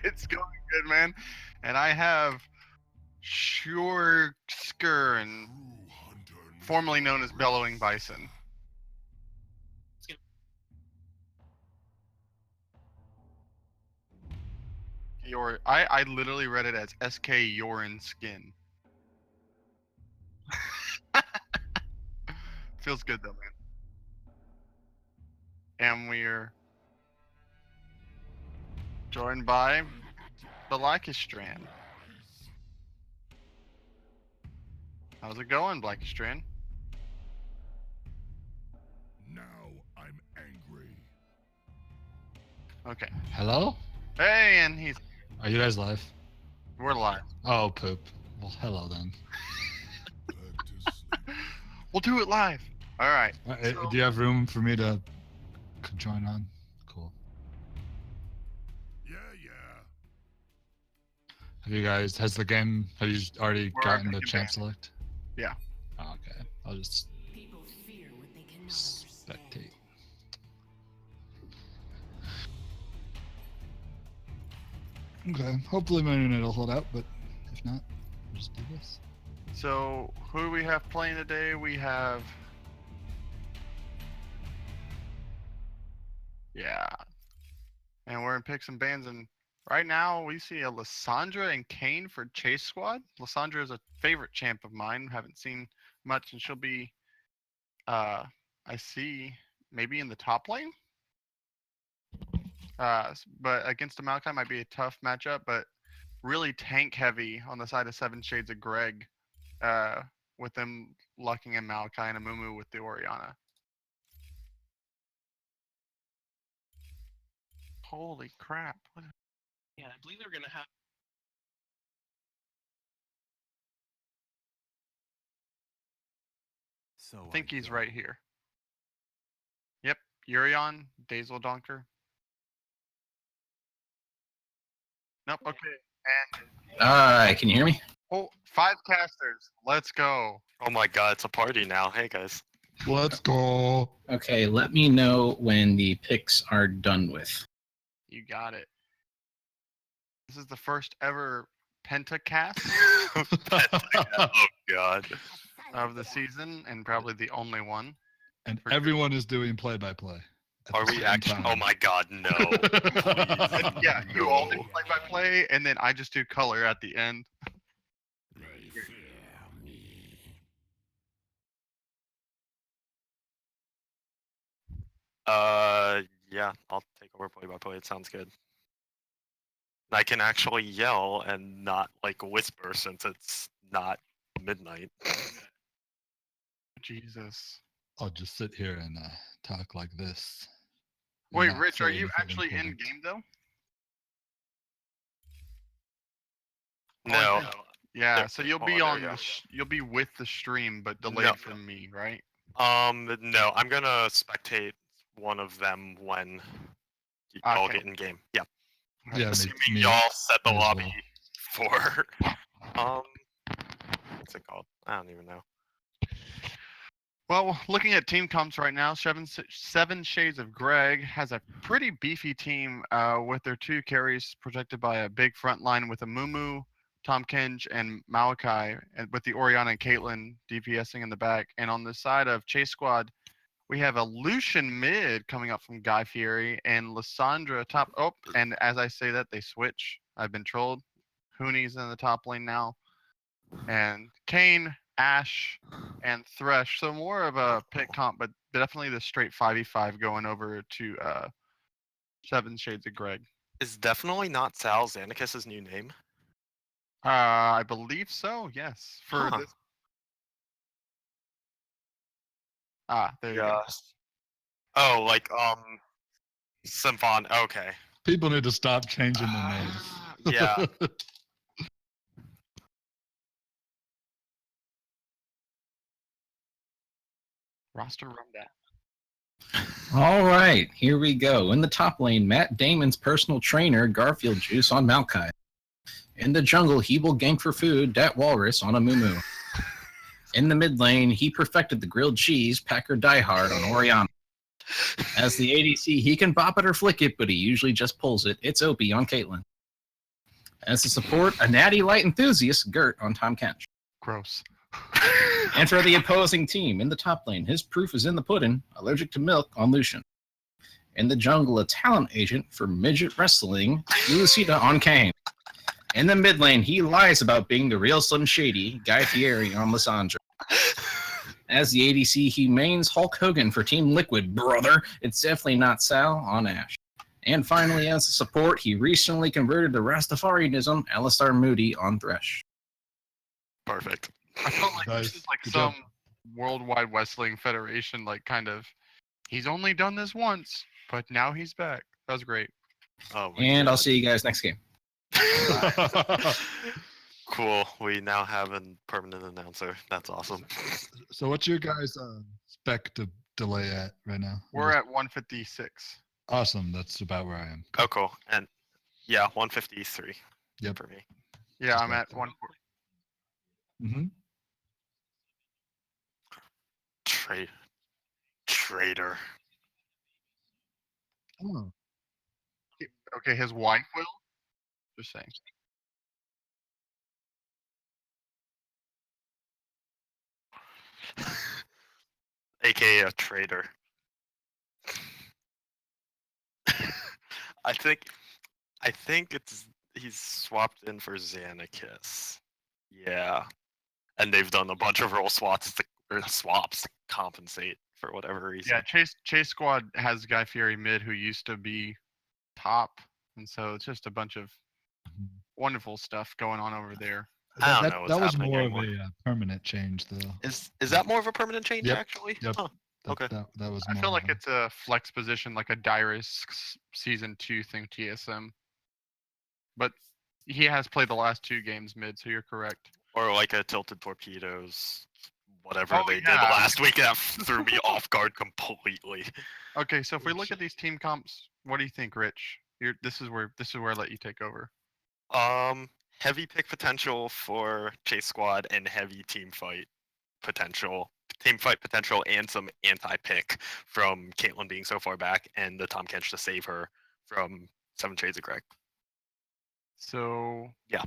It's going good, man. And I have Shurskern, formerly known as Bellowing Bison. I literally read it as SK Yorin Skin. Feels good though, man. And we're joined by the Lycostran. How's it going, Blackistran? Now I'm angry. Okay. Hello? Hey, and he's. Are you guys live? We're live. Oh, poop. Well, hello then. Back to sleep. We'll do it live. All right. Do you have room for me to join on? Cool. Yeah. Have you guys? Have you already We're gotten the picking champ bands. select? Yeah. Oh, okay. I'll just People fear what they cannot spectate. Okay. Hopefully my internet will hold out, but if not, we'll just do this. So who do we have playing today? We have. Yeah. And we're gonna pick some bands, and right now we see a Lysandra and Kane for Chase Squad. Lysandra is a favorite champ of mine. Haven't seen much, and she'll be, I see, maybe in the top lane. But against a Maokai might be a tough matchup, but really tank heavy on the side of Seven Shades of Greg, with them lucking in Maokai and a Mumu with the Oriana. Holy crap. Yeah, I believe they're gonna have. I think he's right here. Yep, Urion, Dazel Donker. Nope, okay. And Alright, can you hear me? oh, 5 casters. Let's go. Oh my god, it's a party now. Hey guys. Let's go. Okay, let me know when the picks are done with. You got it. This is the first ever pentacast Oh god. of the season, and probably the only one. And everyone is doing play-by-play. at Are the we same actually? Oh time. my god, no. And yeah, you all do No. play-by-play, and then I just do color at the end. They fear me. Yeah, I'll take over play by play. It sounds good. I can actually yell and not like whisper since it's not midnight. Jesus. I'll just sit here and talk like this. and Wait, not Rich, say are you anything actually in important. game though? No. Yeah, There- so you'll oh, be there on you the go. you'll be with the stream, but delayed No. from me, right? No, I'm gonna spectate one of them when y'all Okay. get in game. Yeah. Yeah, Assuming me y'all set the as lobby well. for what's it called? I don't even know. Well, looking at team comps right now, Seven Shades of Greg has a pretty beefy team with their 2 carries protected by a big front line with a Mumu, Tom Kenj, and Malachi, and with the Oriana and Caitlyn DPSing in the back. And on the side of Chase Squad, we have a Lucian mid coming up from Guy Fieri and Lysandra top. Oh, and as I say that, they switch. I've been trolled. Hooney's in the top lane now. And Kane, Ash, and Thresh. So more of a pick comp, but definitely the straight 5v5 going over to Seven Shades of Greg. Is definitely not Sal Xanakis' new name? I believe so, yes. For Huh. this. There you go. Yes. Oh, like Symphon. Okay. People need to stop changing their names. Yeah. Roster rundown. Alright, here we go. In the top lane, Matt Damon's personal trainer, Garfield Juice on Maokai. In the jungle, he will gank for food, Dat Walrus on a Mumu. In the mid lane, he perfected the grilled cheese, Packer Diehard on Oriana. As the ADC, he can bop it or flick it, but he usually just pulls it. It's Opie on Caitlyn. As a support, a natty light enthusiast, Gert, on Tom Kench. Gross. And for the opposing team, in the top lane, his proof is in the pudding, allergic to milk on Lucian. In the jungle, a talent agent for midget wrestling, Lucida on Kane. In the mid lane, he lies about being the real Slim Shady, Guy Fieri on Lissandra. As the ADC, he mains Hulk Hogan for Team Liquid, brother. It's definitely not Sal on Ash. And finally, as a support, he recently converted to Rastafarianism, Alistar Moody on Thresh. Perfect. I felt like Nice. this is like Good some job. worldwide wrestling federation, like kind of. He's only done this once, but now he's back. That was great. Oh my And I'll God. see you guys next game. Cool. We now have a permanent announcer. That's awesome. So what's your guys' spec to delay at right now? We're at 156. Awesome. That's about where I am. Oh, cool. And yeah, 153 Yep. for me. Yeah, Just I'm about at there. 1. Mm-hmm. Traitor. Oh. Okay, his wife will. Just saying. AKA a traitor. I think he's swapped in for Xanakis. Yeah. And they've done a bunch of role swaps to compensate for whatever reason. Yeah, Chase Squad has Guy Fieri mid who used to be top, and so it's just a bunch of wonderful stuff going on over there. I don't That, know what's that was happening more anymore. of a permanent change, though. Is that more of a permanent change Yep, actually? yep. Huh. Okay. That was I more feel of like a- it's a flex position, like a Dyrus season 2 thing TSM. But he has played the last 2 games mid, so you're correct. Or like a tilted torpedoes, whatever Oh, they did yeah. last week that threw me off guard completely. Okay, so if we look at these team comps, what do you think, Rich? This is where I let you take over. Heavy pick potential for Chase Squad and heavy team fight potential, and some anti-pick from Caitlyn being so far back and the Tom Kench to save her from 7 Shades of Greg. So Yeah.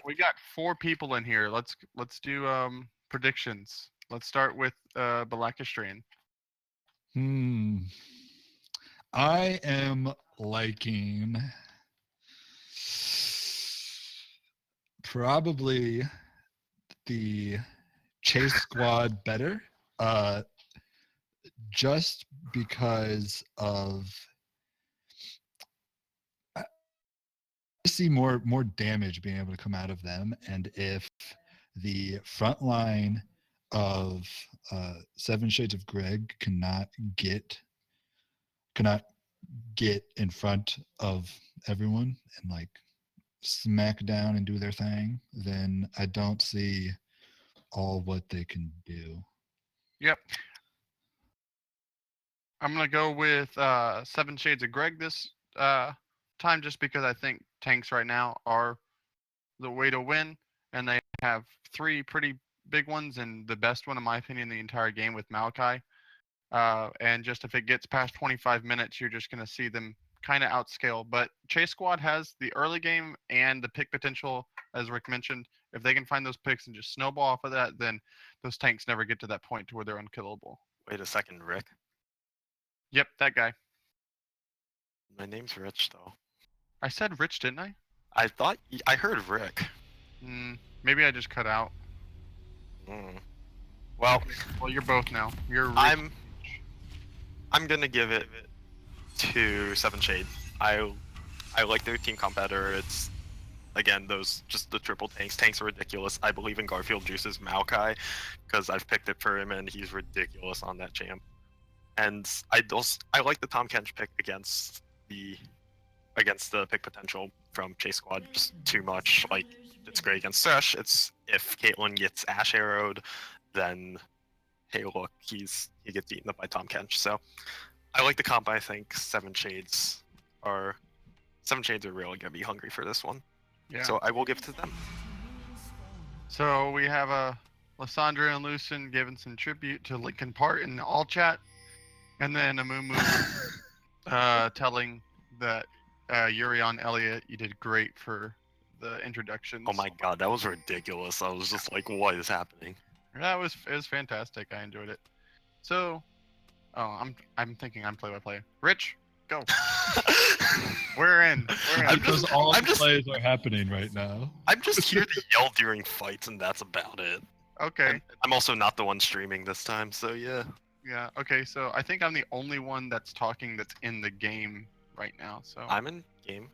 we got 4 people in here. Let's do predictions. Let's start with Balakastrain. I am liking probably the Chase Squad better, just because of I see more damage being able to come out of them, and if the front line of 7 Shades of Greg cannot get in front of everyone and like smack down and do their thing, then I don't see all what they can do. Yep. I'm gonna go with 7 Shades of Greg this time, just because I think tanks right now are the way to win, and they have 3 pretty big ones, and the best one, in my opinion, the entire game with Maokai. And just if it gets past 25 minutes, you're just gonna see them kind of outscale. But Chase Squad has the early game and the pick potential, as Rick mentioned. If they can find those picks and just snowball off of that, then those tanks never get to that point to where they're unkillable. Wait a second, Rick. Yep, that guy. My name's Rich though. I said Rich, didn't I? I thought I heard Rick. Maybe I just cut out. Well, Well, you're both now. You're Rich. I'm gonna give it to 7 Shade. I like their team comp better. It's again just the triple tanks. Tanks are ridiculous. I believe in Garfield Juice's Maokai because I've picked it for him and he's ridiculous on that champ. And I like the Tom Kench pick against the pick potential from Chase Squad just too much. Like it's great against Thresh. It's if Caitlyn gets Ash arrowed, then hey look, he gets eaten up by Tom Kench. So I like the comp. I think 7 Shades are really gonna be hungry for this one. Yeah. So I will give it to them. So we have Lysandra and Lucen giving some tribute to Linkin Park in the all chat, and then Amumu telling that Yurion Elliott, you did great for the introductions. Oh my god, that was ridiculous. I was just like, what is happening? It was fantastic. I enjoyed it. So, I'm thinking I'm play-by-play. Rich, go. We're in. I'm Because just- all I'm the just- plays are happening right now. I'm just here to yell during fights, and that's about it. Okay. And I'm also not the one streaming this time, so yeah. Yeah. Okay. So I think I'm the only one that's talking that's in the game right now. So. I'm in game.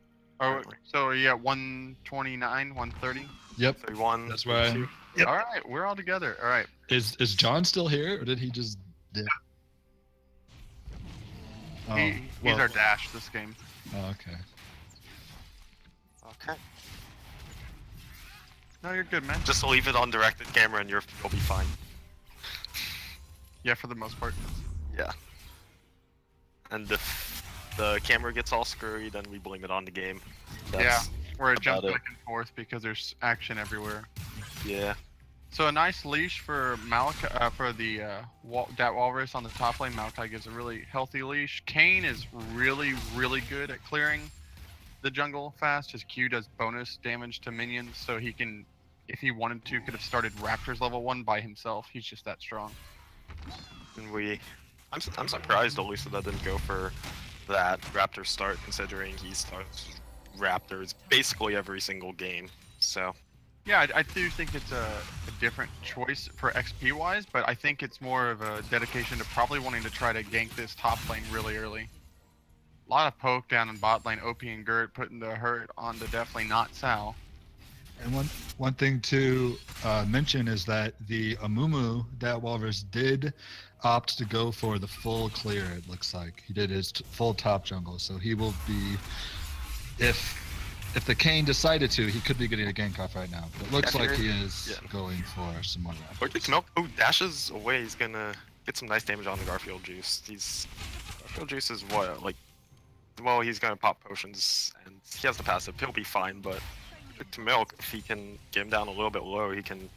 So are you at 129, 130? Yep, 31. that's where I am. Yep. All right, we're all together. All right. Is John still here, or did he just dip? Oh, He's our dash this game. oh, okay. Okay. No, you're good, man. Just leave it on directed camera and you'll be fine. Yeah, for the most part. Yeah. And if the camera gets all screwy, then we blame it on the game. Yeah, where it jumps about it. back and forth because there's action everywhere. Yeah. So a nice leash for Malachi, for the Dat Walrus on the top lane. Malachi gives a really healthy leash. Kane is really, really good at clearing the jungle fast. His Q does bonus damage to minions, so he can, if he wanted to, could have started Raptors level 1 by himself. He's just that strong. And I'm surprised Elisa didn't go for that Raptor start, considering he starts Raptors basically every single game. So Yeah, I do think it's a different choice for XP wise, but I think it's more of a dedication to probably wanting to try to gank this top lane really early. A lot of poke down in bot lane, OP and Gert putting the hurt on the definitely not Sal. And one thing to mention is that the Amumu, that Walrus, did opt to go for the full clear. It looks like he did his full top jungle, so he will be. If the Kane decided to, he could be getting a gank off right now. But it looks Yeah, like he is yeah. going for some more. Project Milk, who dashes away, he's gonna get some nice damage on the Garfield Juice. Garfield Juice is what, like, well, he's gonna pop potions, and he has the passive, he'll be fine, but Project Milk, if he can get him down a little bit low, he can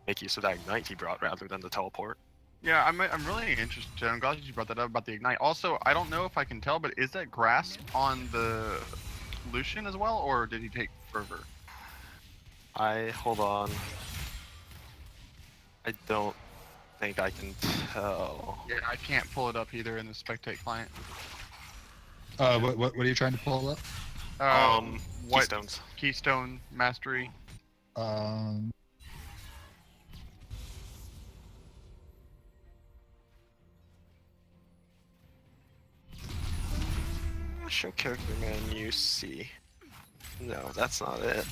make use of that Ignite he brought rather than the teleport. Yeah, I'm really interested. I'm glad you brought that up about the Ignite. Also, I don't know if I can tell, but is that Grasp on the Lucian as well, or did he take Fervor? Hold on. I don't think I can tell. Yeah, I can't pull it up either in the Spectate client. What are you trying to pull up? What Keystones. Keystone Mastery? Show character menu, see. No, that's not it.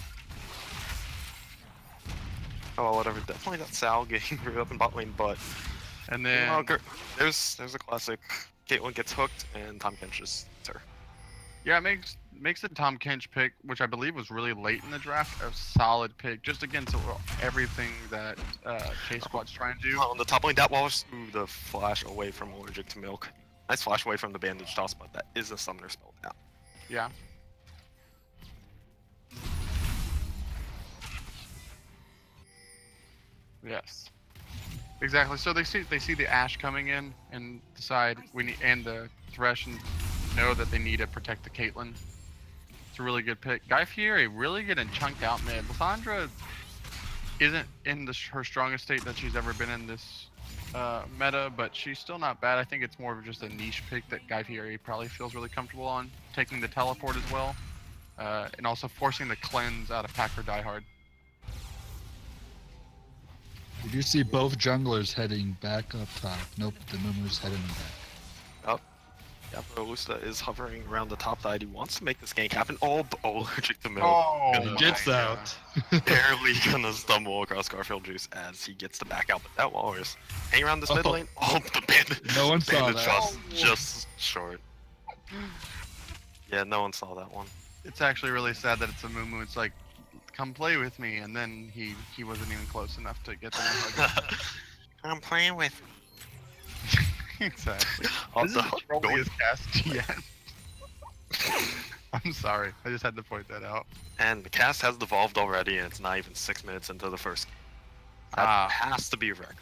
Oh, well, whatever. Definitely not Sal getting rid up in bot lane, but And then there's a classic. Caitlyn gets hooked, and Tom Kench just hits her. yeah, it makes the Tom Kench pick, which I believe was really late in the draft, a solid pick, just against everything that Chase Squad's trying to do. On the top lane, that Wallace, ooh, the flash away from Allergic to Milk. Nice flash away from the bandage toss, but that is a summoner spell now. Yeah. Yes. Exactly. So they see the Ash coming in and decide we need, and the Thresh, and know that they need to protect the Caitlyn. It's a really good pick. Guy Fieri really getting chunked out mid. Lissandra isn't in her strongest state that she's ever been in this meta, but she's still not bad. I think it's more of just a niche pick that Guy Fieri probably feels really comfortable on, taking the teleport as well, and also forcing the cleanse out of Packer Diehard. Did you see both junglers heading back up top? Nope, the Mumu's heading back. Yeah, but Lusta is hovering around the top side. He wants to make this gank happen. Oh, Allergic to Milk. Oh, Gonna- Gets out. barely gonna stumble across Garfield Juice as he gets to back out, but that Walrus hang around this mid lane. Oh, the bandit. No one saw bandit that. toss just short. Yeah, no one saw that one. It's actually really sad that it's a Moo. It's like, come play with me, and then he wasn't even close enough to get them to hug. I'm playing with. Exactly. Oh, This is the the hook trolliest cast yet. I'm sorry. I just had to point that out. And the cast has devolved already, and it's not even 6 minutes into the first game. That has to be a record.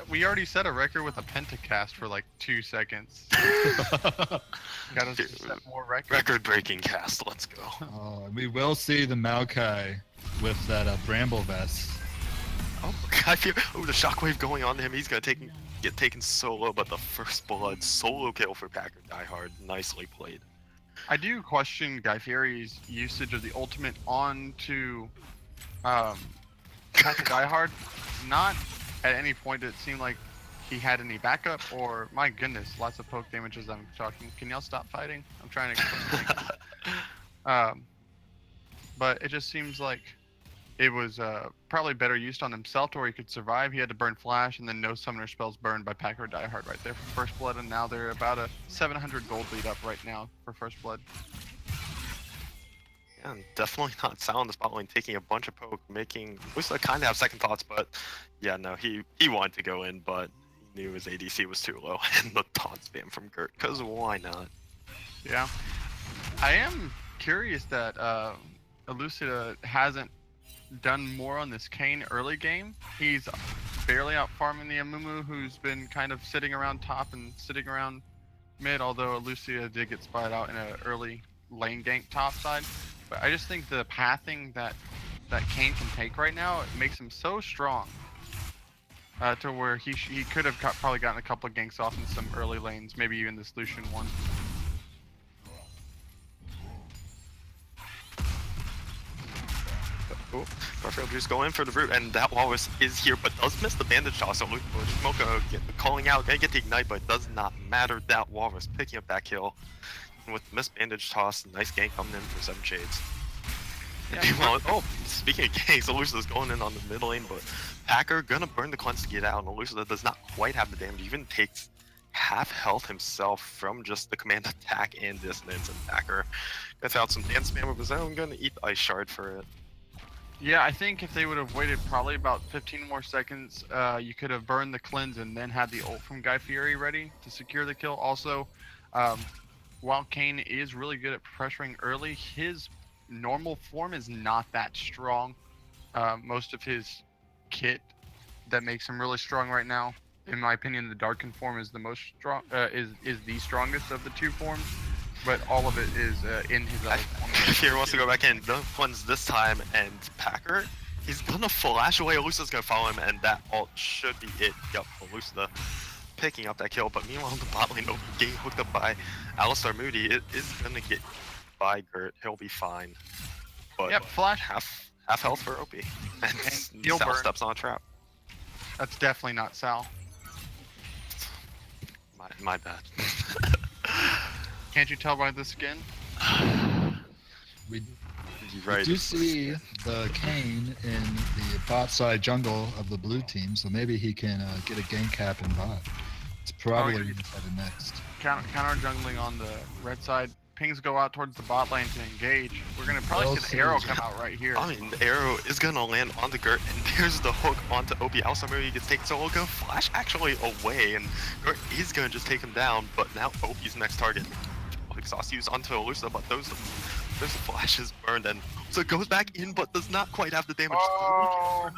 We already set a record with a pentacast for like 2 seconds. Gotta Dude, set more records. Record-breaking cast. Let's go. We will see the Maokai with that Bramble vest. Oh, I feel. Oh, the shockwave going on to him. He's gonna get taken solo, but the first blood solo kill for Packer Diehard. Nicely played. I do question Guy Fieri's usage of the ultimate onto Packer Diehard. Not at any point did it seem like he had any backup, or my goodness, lots of poke damage as I'm talking. Can y'all stop fighting? I'm trying to. But it just seems like it was probably better used on himself to where he could survive. He had to burn flash, and then no summoner spells burned by Packer Diehard right there for first blood, and now they're about a 700 gold lead up right now for first blood. Yeah, and definitely not Sal in the spot lane, taking a bunch of poke, making Musa kind of have second thoughts, but yeah, no, he wanted to go in, but he knew his ADC was too low, and the taunt spam from Gert, because why not? Yeah, I am curious that Elucida hasn't done more on this Kane early game. He's barely out farming the Amumu, who's been kind of sitting around top and sitting around mid, although Elucida did get spotted out in an early lane gank top side. But I just think the pathing that Kane can take right now, it makes him so strong to where he could have probably gotten a couple of ganks off in some early lanes, maybe even this Lucian one. Oh, Garfield just going for the root, and that Walrus is here, but does miss the bandage toss. So Mocha calling out, gonna get the ignite, but it does not matter. That Walrus picking up that kill. And with the missed bandage toss, nice gank coming in for 7 Shades. Yeah. Well, oh, speaking of ganks, Elucida's going in on the mid lane, but Packer gonna burn the cleanse to get out, and Elucida does not quite have the damage, even takes half health himself from just the command attack and distance, and Packer gets out some dance spam of his own, gonna eat the ice shard for it. Yeah, I think if they would have waited probably about 15 more seconds, you could have burned the cleanse and then had the ult from Guy Fieri ready to secure the kill. Also, while Kane is really good at pressuring early, his normal form is not that strong. Most of his kit that makes him really strong right now, in my opinion, the Darken form is the most strong, is the strongest of the 2 forms. But all of it is in his other form. Fieri wants to go back in, the cleanse this time, and Packer, he's gonna flash away. Elucida's gonna follow him, and that ult should be it. Yup, Elucida picking up that kill, but meanwhile in the bot lane, getting hooked up by Alistar Moody, it is gonna get by Gert. He'll be fine. But Yep, flash. half health for OP. And he'll Sal burn. steps on a trap. That's definitely not Sal. My bad. Can't you tell by the skin? We Right. do see the Kane in the bot side jungle of the blue team, so maybe he can get a gank cap in bot. It's probably Oh, yeah. what's headed next. Counter jungling on the red side. Pings go out towards the bot lane to engage. We're gonna probably see the arrow come out right here. I mean, the arrow is gonna land on the Gert, and there's the hook onto OP. Alistar Moody gets taken, so we'll go flash actually away, and Gert is gonna just take him down, but now OP's next target. Exhaust used onto Elucida, but those flashes burned, and so it goes back in, but does not quite have the damage. Oh.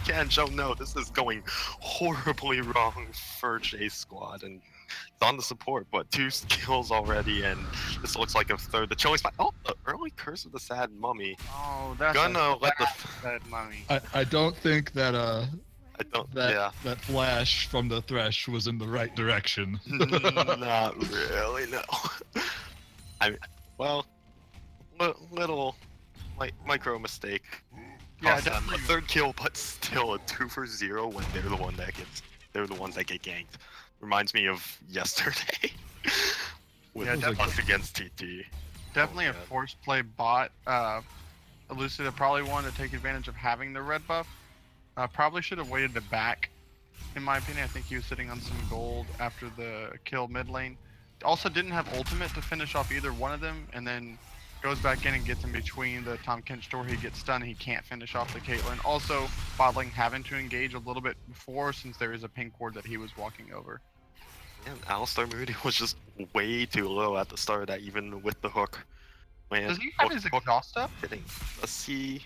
Can show no, this is going horribly wrong for Jay's squad, and it's on the support, but 2 kills already, and this looks like a third. The chilling spot. Oh, the early curse of the sad mummy. Oh, that's Gonna let the bad mummy. I don't think that I don't. that flash from the thresh was in the right direction. Not really, no. I mean, well, little micro mistake. Yeah, Cost them a definitely. 3rd kill, but still a 2 for 0 when they're the ones that get ganked. Reminds me of yesterday with Yeah, definitely. us against TT. Definitely Oh, a God. forced play bot. Elucida probably wanted to take advantage of having the red buff. Probably should have waited to back. In my opinion, I think he was sitting on some gold after the kill mid lane. Also didn't have ultimate to finish off either one of them, and then goes back in and gets in between the Tom Kench door. He gets stunned. He can't finish off the Caitlyn. Also, bottling having to engage a little bit before, since there is a pink ward that he was walking over. Man, Alistar Moody was just way too low at the start of that, even with the hook. Man, Does he have his exhaust up? hitting. Let's see.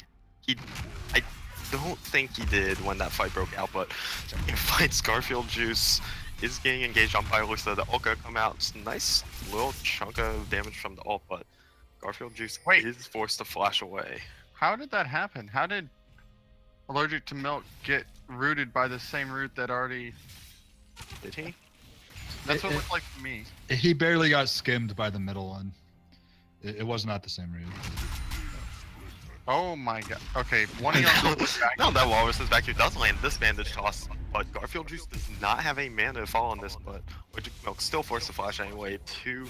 don't think he did when that fight broke out, but in fights, Garfield Juice is getting engaged on by Lisa. The ult gonna come out. It's a nice little chunk of damage from the ult, but Garfield Juice Wait. is forced to flash away. How did that happen? How did Allergic to Milk get rooted by the same root that already... Did he? That's what it looked like to me. He barely got skimmed by the middle one. It was not the same route. Oh my god. Okay, one of y'all go look back. Now that Walrus is back here, does land this bandage toss, but Garfield Juice does not have a mana to fall on this, but Allergic Milk still forced to flash anyway. 2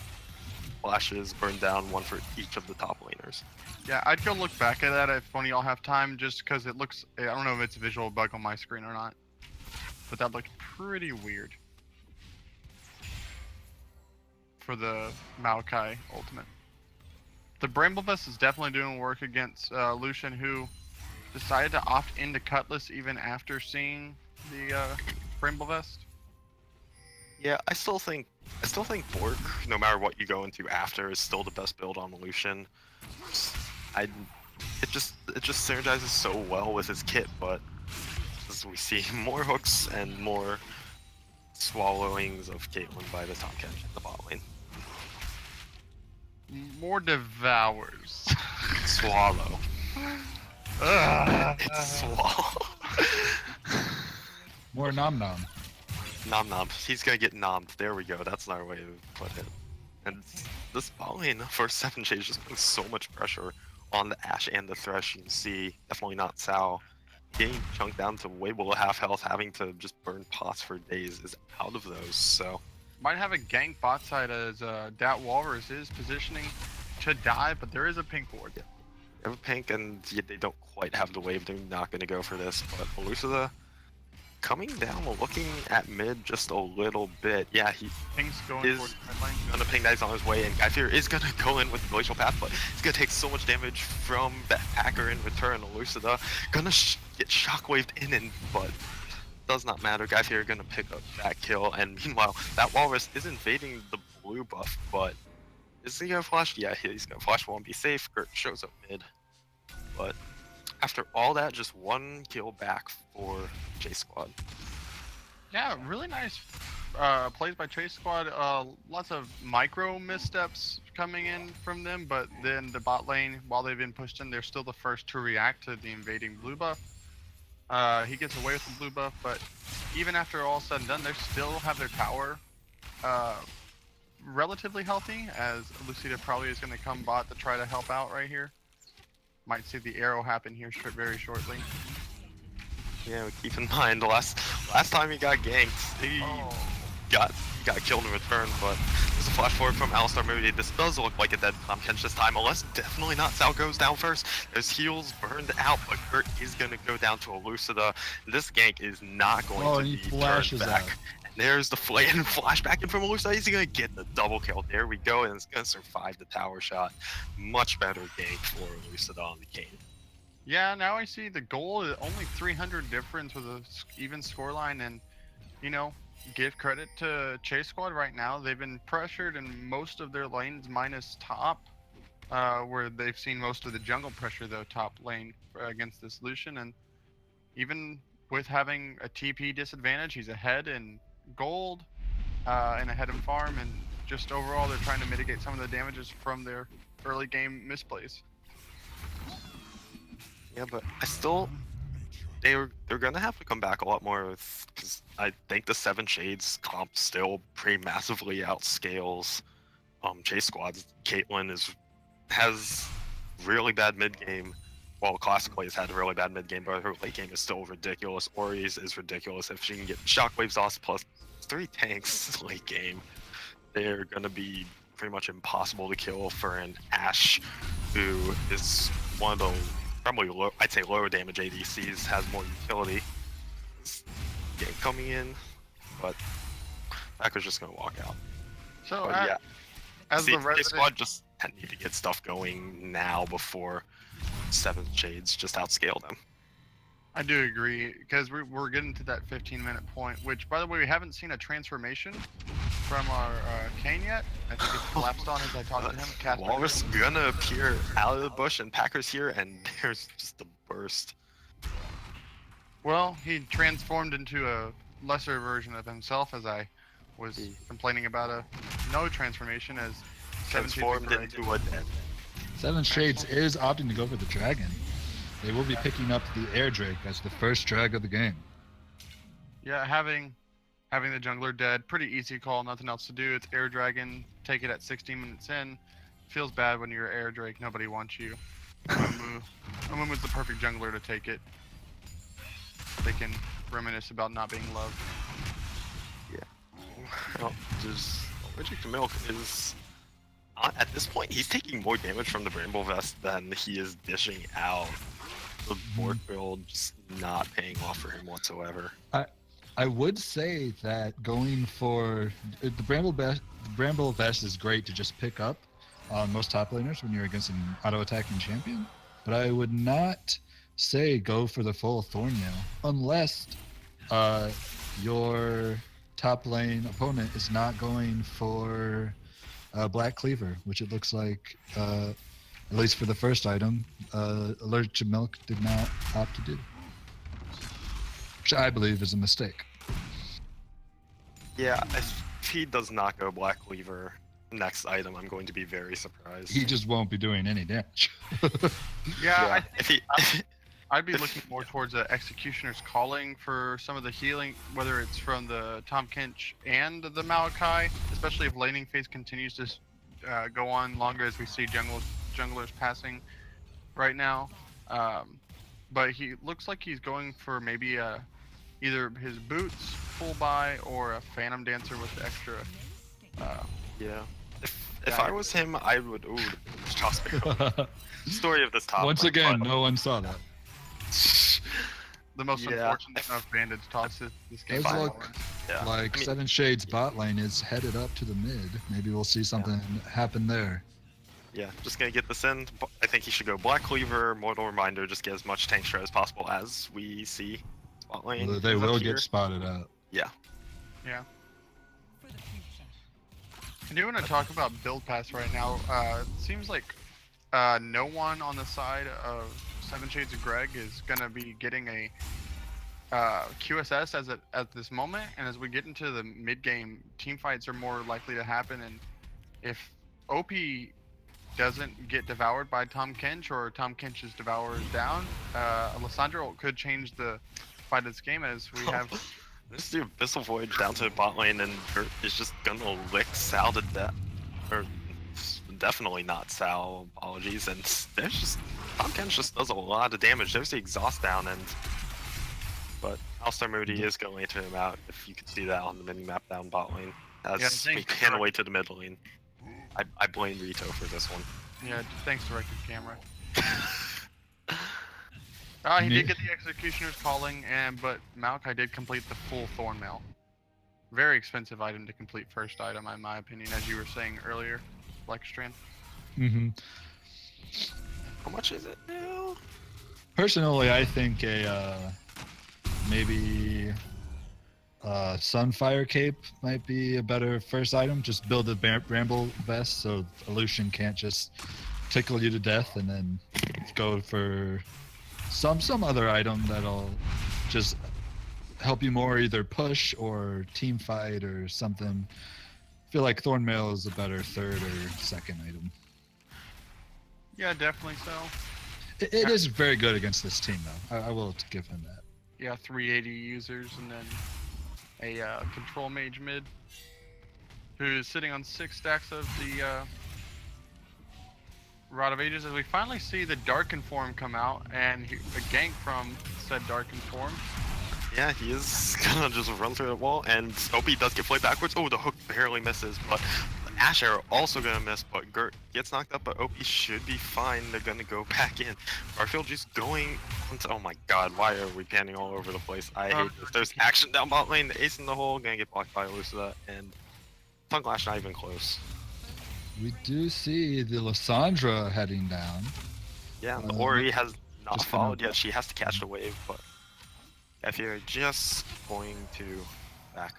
flashes burned down, 1 for each of the top laners. Yeah, I'd go look back at that if one of y'all have time, just because it looks... I don't know if it's a visual bug on my screen or not, but that looked pretty weird. For the Maokai ultimate. The Bramblevest is definitely doing work against Lucian, who decided to opt into Cutlass even after seeing the Bramblevest. Yeah, I still think Bork, no matter what you go into after, is still the best build on Lucian. It just synergizes so well with his kit, but as we see more hooks and more swallowings of Caitlyn by the top catch in the bot lane. More devours. Swallow. Ugh. It's swallow. More nom nom. Nom nom. He's gonna get nommed. There we go. That's another way to put it. And this bot lane for 7 Shades just puts so much pressure on the Ashe and the Thresh. You can see definitely not Sao. Getting chunked down to way below half health, having to just burn pots for days is out of those. So Might have a gank bot side as Dat Walrus is positioning to die, but there is a pink ward. they have a pink, and they don't quite have the wave. They're not going to go for this. But Elucida coming down, looking at mid just a little bit. Yeah, he Pink's going is towards mid lane. gonna ping that. He's on his way, and Guy Fear is gonna go in with the Glacial Path, but he's gonna take so much damage from that hacker in return. Elucida gonna get shockwaved in, and but does not matter. Guy Fear gonna pick up that kill, and meanwhile, that Walrus is invading the blue buff, but is he gonna flash? Yeah, he's gonna flash. Won't be safe. Gert shows up mid, but after all that, just 1 kill back for J Squad. Yeah, really nice plays by Chase Squad. Lots of micro missteps coming in from them, but then the bot lane, while they've been pushed in, they're still the first to react to the invading blue buff. He gets away with the blue buff, but even after all said and done, they still have their tower relatively healthy, as Lucida probably is going to come bot to try to help out right here. Might see the arrow happen here very shortly. Yeah, keep in mind the last time he got ganked, he got killed in return, but there's a flash forward from Alistar Moody. This does look like a dead Tom Kench this time, unless definitely not. Sal goes down first. There's heals burned out, but Gert is gonna go down to Elucida. This gank is not going to he be flashes turned back. out. And there's the flashback in from Elucida. He's gonna get the double kill. There we go, and it's gonna survive the tower shot. Much better gank for Elucida on the Kane. Yeah, now I see the goal is only 300 difference with a even scoreline, and you know, give credit to Chase Squad right now. They've been pressured in most of their lanes minus top, where they've seen most of the jungle pressure though top lane against this Lucian, and even with having a TP disadvantage, he's ahead in gold and ahead in farm, and just overall they're trying to mitigate some of the damages from their early game misplays. Yeah, but I still, they're gonna have to come back a lot more because I think the 7 Shades comp still pretty massively outscales Chase Squad's. Caitlyn has really bad mid game. Well, classically has had a really bad mid game, but her late game is still ridiculous. Ori's is ridiculous. If she can get shockwaves off plus 3 tanks late game, they're gonna be pretty much impossible to kill for an Ashe, who is one of the probably low, I'd say lower damage ADCs, has more utility. Game coming in, but Packer's just gonna walk out. So But yeah, as see, the J resident, Squad just need to get stuff going now before 7 Shades just outscale them. I do agree, because we're getting to that 15-minute point, which, by the way, we haven't seen a transformation from our Kane yet. I think it's collapsed on as I talked to him. Casper. Walrus gonna appear out of the bush, and Packer's here, and there's just a burst. Well, he transformed into a lesser version of himself, as I was He- complaining about a no transformation as Seven Shades of Transformed Grey. into a dead. Seven Shades is opting to go for the dragon. They will be picking up the Air Drake as the first drag of the game. Yeah, having the jungler dead, pretty easy call, nothing else to do. It's Air Dragon, take it at 16 minutes in. Feels bad when you're Air Drake, nobody wants you. Amumu's the perfect jungler to take it. They can reminisce about not being loved. Well, just allergic to milk is at this point he's taking more damage from the Bramble Vest than he is dishing out. The board build just not paying off for him whatsoever. I would say that going for the Bramble Vest is great to just pick up on most top laners when you're against an auto attacking champion, but I would not say go for the full Thornmail unless your top lane opponent is not going for Black Cleaver, which it looks like, at least for the first item, Allergic to Milk did not opt to do, which I believe is a mistake. Yeah, if he does not go Black Cleaver next item, I'm going to be very surprised. He just won't be doing any damage. Yeah, if he I'd be looking more towards the Executioner's Calling for some of the healing, whether it's from the Tom Kench and the Maokai, especially if laning phase continues to go on longer as we see junglers passing right now. But he looks like he's going for maybe either his boots full buy or a Phantom Dancer with the extra. yeah. If I was him, I would. Ooh, toss pick. Story of this top. Once lane, again, but- no one saw that. The most Yeah. unfortunate of bandage tosses this game. Does by look far. Yeah. like I mean, Seven Shades bot lane is headed up to the mid. Maybe we'll see something happen there. Yeah, just gonna get this in. I think he should go Black Cleaver, Mortal Reminder, just get as much tank shred as possible as we see spot lane. They is up will here. get spotted out. Yeah. I do want to talk about build pass right now. It seems like no one on the side of Seven Shades of Greg is gonna be getting a QSS at this moment, and as we get into the mid game, team fights are more likely to happen. And if OP doesn't get devoured by Tom Kench or Tom Kench's devours down, Alessandro could change the fight of this game as we have. This dude Abyssal Void down to bot lane and Gert is just gonna lick Sal to death. Or definitely not Sal, apologies. And there's just Tom Kench just does a lot of damage. There's the exhaust down and but Alistar Moody is going to him out if you can see that on the mini map down bot lane. As Yeah, we thanks. pan away to the mid lane. I blame Rito for this one. Yeah, thanks to Record Camera. He Me- did get the Executioner's Calling, but Maokai did complete the full Thornmail. Very expensive item to complete first item, in my opinion, as you were saying earlier, Lexstrand. Mm-hmm. How much is it now? Personally, I think a maybe Sunfire Cape might be a better first item. Just build a Bramble Vest so Illusion can't just tickle you to death, and then go for some other item that'll just help you more, either push or team fight or something. I feel like Thornmail is a better third or second item. Yeah, definitely so. It is very good against this team, though. I will give him that. Yeah, 380 users, and then a control mage mid, who's sitting on 6 stacks of the Rod of Ages, as we finally see the Darken form come out, and a gank from said Darken form. Yeah, he is gonna just run through the wall, and OP does get played backwards. Oh, the hook barely misses, but the Ash Arrow also gonna miss, but Gert gets knocked up, but OP should be fine. They're gonna go back in. Garfield just going onto, oh my god, why are we panning all over the place? I hate this. There's action down bot lane, the ace in the hole, gonna get blocked by Elucida, and Tongue Lash not even close. We do see the Lysandra heading down. Yeah, the Uh, Ori has not just gonna- followed yet. She has to catch the wave, but if you're just going to back,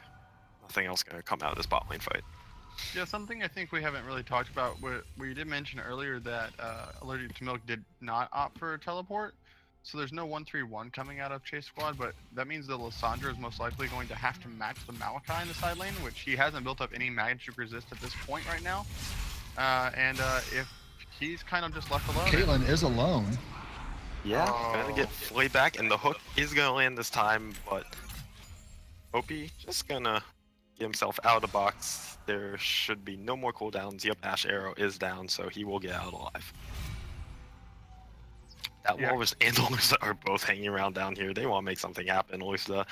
nothing else gonna come out of this bot lane fight. Yeah, something I think we haven't really talked about. We did mention earlier that Allergic to Milk did not opt for a teleport. So there's no 1-3-1 coming out of Chase Squad, but that means that Lissandra is most likely going to have to match the Malachi in the side lane, which he hasn't built up any magic resist at this point right now. If he's kind of just left alone. Caitlyn is alone. Yeah, gonna get flayed back, and the hook is gonna land this time, but Opie just gonna get himself out of the box. There should be no more cooldowns. Yep, Ash Arrow is down, so he will get out alive. That Walrus and Lisa are both hanging around down here. They want to make something happen. Lisa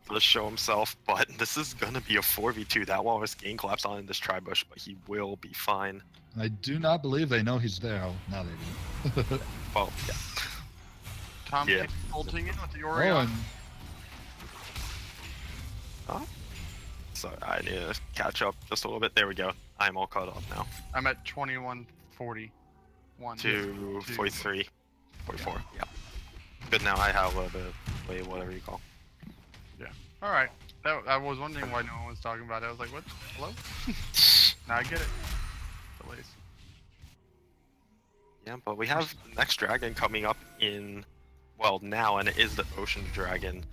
does show himself, but this is gonna be a 4v2. That Walrus gain collapse on in this tri-bush, but he will be fine. I do not believe they know he's there. Oh, now they do. Well, yeah. Tom Yeah. ulting in with the Oh, Orion. and So I need to catch up just a little bit. There we go. I'm all caught up now. I'm at 21:41. 2:43, 44. Yeah. Good now. I have a little bit of play, whatever you call. All right. I was wondering why no one was talking about it. I was like, what? Hello? Now I get it. Delays. Yeah, but we have the next dragon coming up in, well, now, and it is the Ocean Dragon.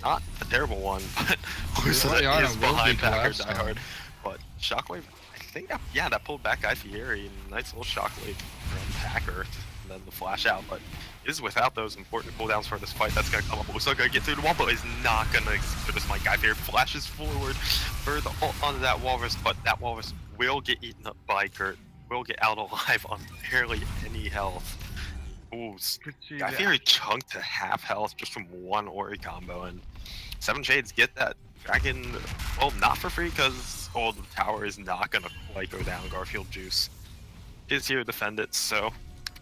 Not a terrible one, but also that Oriana is will be behind Packer collapsed on. Diehard. But Shockwave, I think that pulled back Guy Fieri. Nice little Shockwave from Packer, and then the flash out. But it is without those important cooldowns for this fight. That's gonna come up. Also gonna get through the wall, but is not gonna execute this. My Guy Fieri flashes forward for the ult onto that Walrus, but that Walrus will get eaten up by Gert. Will get out alive on barely any health. Ooh, Could see Guy that. Fieri chunked to half health just from one Ori combo, and Seven Shades get that dragon, well, not for free, because the tower is not gonna quite go down. Garfield Juice is here to defend it, so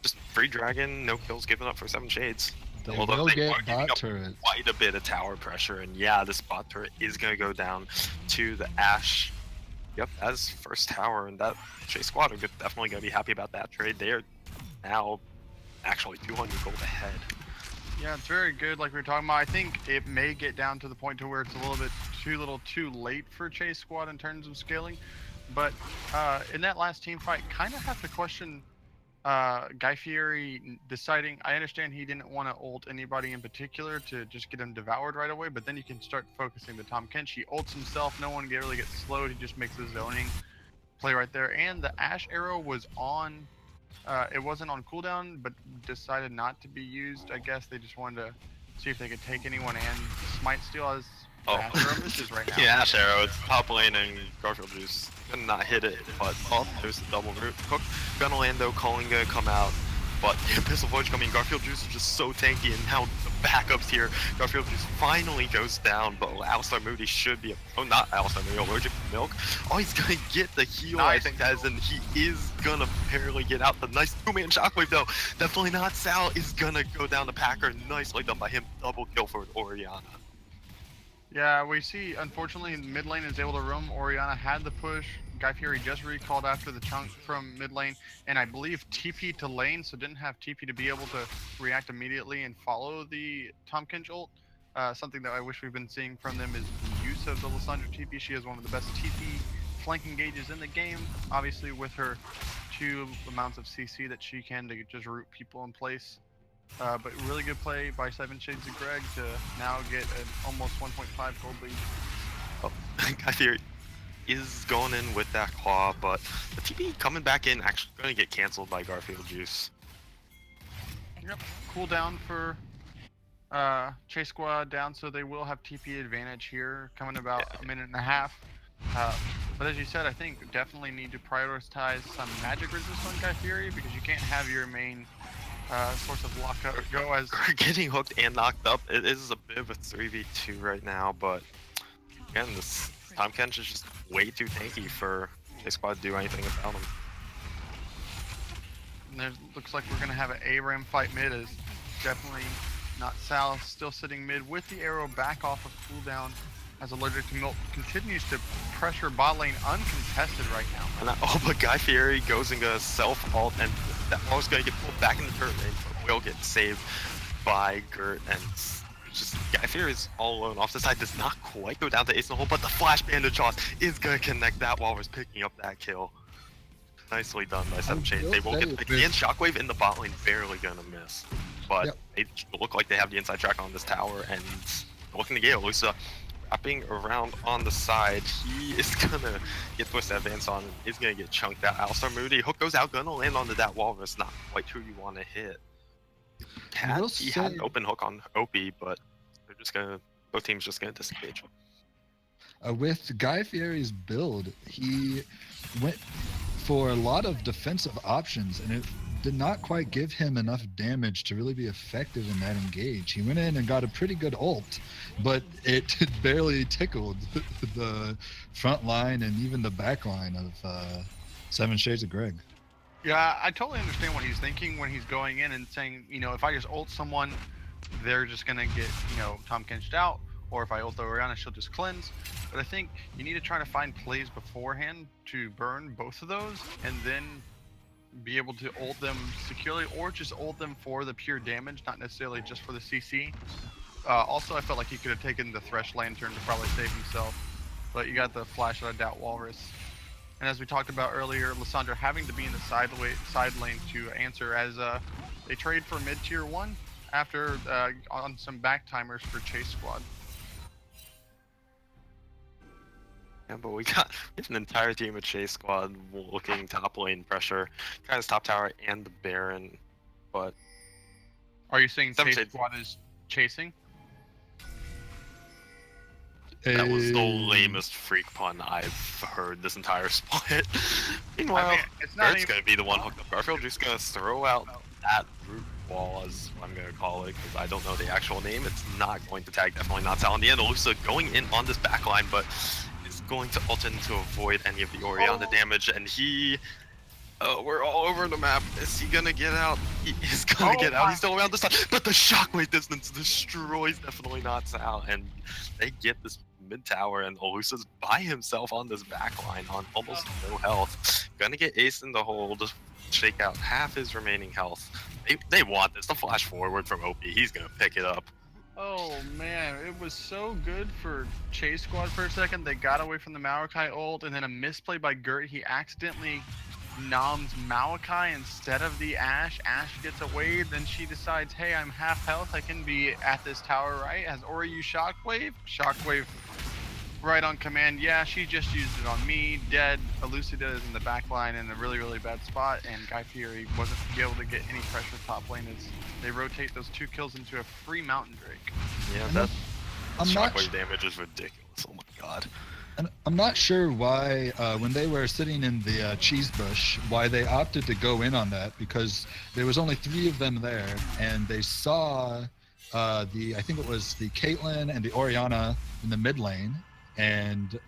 just free dragon, no kills given up for Seven Shades. they Although will they get are giving bot up turret. quite a bit of tower pressure, and yeah, this bot turret is gonna go down to the Ash. Yep, as first tower, and that Chase Squad are definitely gonna be happy about that trade. They are now actually 200 gold ahead. Yeah, it's very good. Like we were talking about, I think it may get down to the point to where it's a little bit too late for Chase Squad in terms of scaling. But in that last team fight, kind of have to question Guy Fieri deciding. I understand he didn't want to ult anybody in particular to just get him devoured right away, but then you can start focusing the Tom Kench. He ults himself. No one really gets slowed. He just makes the zoning play right there. And the Ash arrow was on. It wasn't on cooldown, but decided not to be used. I guess they just wanted to see if they could take anyone and Smite Steal as Ash arrow misses right now. Yeah, Ash Arrow, it's top lane and Garfield Juice could not hit it, but there's the double root hook. Gonna land though, Calling gonna come out, but the Abyssal Voyage coming, Garfield Juice is just so tanky, and now the backups here. Garfield Juice finally goes down, but Alistar Moody should be, not Alistar Moody, Allergic to Milk. Oh, he's gonna get the heal, I Nice. think that is, and he is gonna barely get out. The nice two-man Shockwave though, definitely not. Sal is gonna go down to Packer, nicely done by him, double kill for Oriana. Yeah, we see, unfortunately, mid lane is able to roam. Oriana had the push. Guy Fieri just recalled after the chunk from mid lane, and I believe TP to lane, so didn't have TP to be able to react immediately and follow the Tom Kench ult. Something that I wish we've been seeing from them is the use of the Lissandra TP. She is one of the best TP flanking gauges in the game, obviously with her 2 amounts of CC that she can to just root people in place. But really good play by Seven Shades of Greg to now get an almost 1.5 gold lead. Oh, Guy Fieri is going in with that claw, but the TP coming back in actually going to get canceled by Garfield Juice. Yep, cooldown for Chase Squad down, so they will have TP advantage here, coming about a minute and a half. But as you said, I think definitely need to prioritize some magic resist on Guy Fieri, because you can't have your main source of lockup go as Getting hooked and knocked up, it is a bit of a 3v2 right now, but again, this Tom Kench is just way too tanky for Chase Squad to do anything about him. and there looks like we're gonna have an ARAM fight mid. Is definitely not Sal, still sitting mid with the arrow back off of cooldown as Allergic to Milk continues to pressure bot lane uncontested right now. And but Guy Fieri goes and goes self-ult, and that ball's going to get pulled back in the turret lane, but will get saved by Gert, and it's just Guy Fieri is all alone off the side, does not quite go down to ace in the hole, but the flash bandage toss is going to connect that while we're picking up that kill. Nicely done by 7 Shades. will They will say get with- again. Shockwave in the bot lane, barely gonna miss, but Yep. they look like they have the inside track on this tower and looking to get Lusa wrapping around on the side. He is gonna get Twist Advance on and he's gonna get chunked out. Alistar Moody, hook goes out, gonna land onto that walrus. Not quite who you want to hit. He had an open hook on OP, but they're just gonna, both teams just gonna disengage. With Guy Fieri's build, he went for a lot of defensive options, and it did not quite give him enough damage to really be effective in that engage. He went in and got a pretty good ult, but it barely tickled the front line and even the back line of 7 Shades of Greg. Yeah, I totally understand what he's thinking when he's going in and saying, you know, if I just ult someone, they're just gonna get, you know, Tom Kinched out, or if I ult the Orianna, she'll just cleanse. But I think you need to try to find plays beforehand to burn both of those, and then be able to ult them securely, or just ult them for the pure damage, not necessarily just for the CC. Also, I felt like he could have taken the Thresh Lantern to probably save himself, but you got the flash out of Doubt Walrus. And as we talked about earlier, Lissandra having to be in the side lane to answer, as they trade for mid tier 1 after on some back timers for Chase Squad. Yeah, but we got an entire team of Chase Squad looking top lane pressure, kind of top tower and the Baron, but Are you saying Some Chase shades. Squad is chasing? that was the Uh, lamest freak pun I've heard this entire split. I Meanwhile, mean, it's not Barrett's even. gonna be the one hooked up. Garfield just gonna throw out that root wall, as I'm gonna call it, because I don't know the actual name. It's not going to tag, definitely not Talon. The end, Alusa going in on this backline, but is going to ult in to avoid any of the Orianna damage, and he. We're all over the map. Is he gonna get out? He is gonna Oh get out. my- He's still around this time, but the shockwave distance destroys, definitely knocks out, and they get this mid tower, and Olusa's by himself on this backline on almost no health. Gonna get Ace in the hole, just shake out half his remaining health. They want this. The flash forward from OP. He's gonna pick it up. Oh man, it was so good for Chase Squad for a second. They got away from the Malachi ult, and then a misplay by Gert. He accidentally noms Malachi instead of the Ashe. Ashe gets away, then she decides, hey, I'm half health, I can be at this tower, right? Has Ori used Shockwave? Shockwave right on command. Yeah, she just used it on me. Dead. Elucidate is in the back line in a really, really bad spot, and Guy Fieri wasn't able to get any pressure top lane as they rotate those 2 kills into a free Mountain Drake. Yeah, I'm that I'm not shockwave damage is ridiculous. Oh my god. And I'm not sure why, when they were sitting in the cheese bush, why they opted to go in on that, because there was only 3 of them there, and they saw I think it was the Caitlyn and the Orianna in the mid lane, and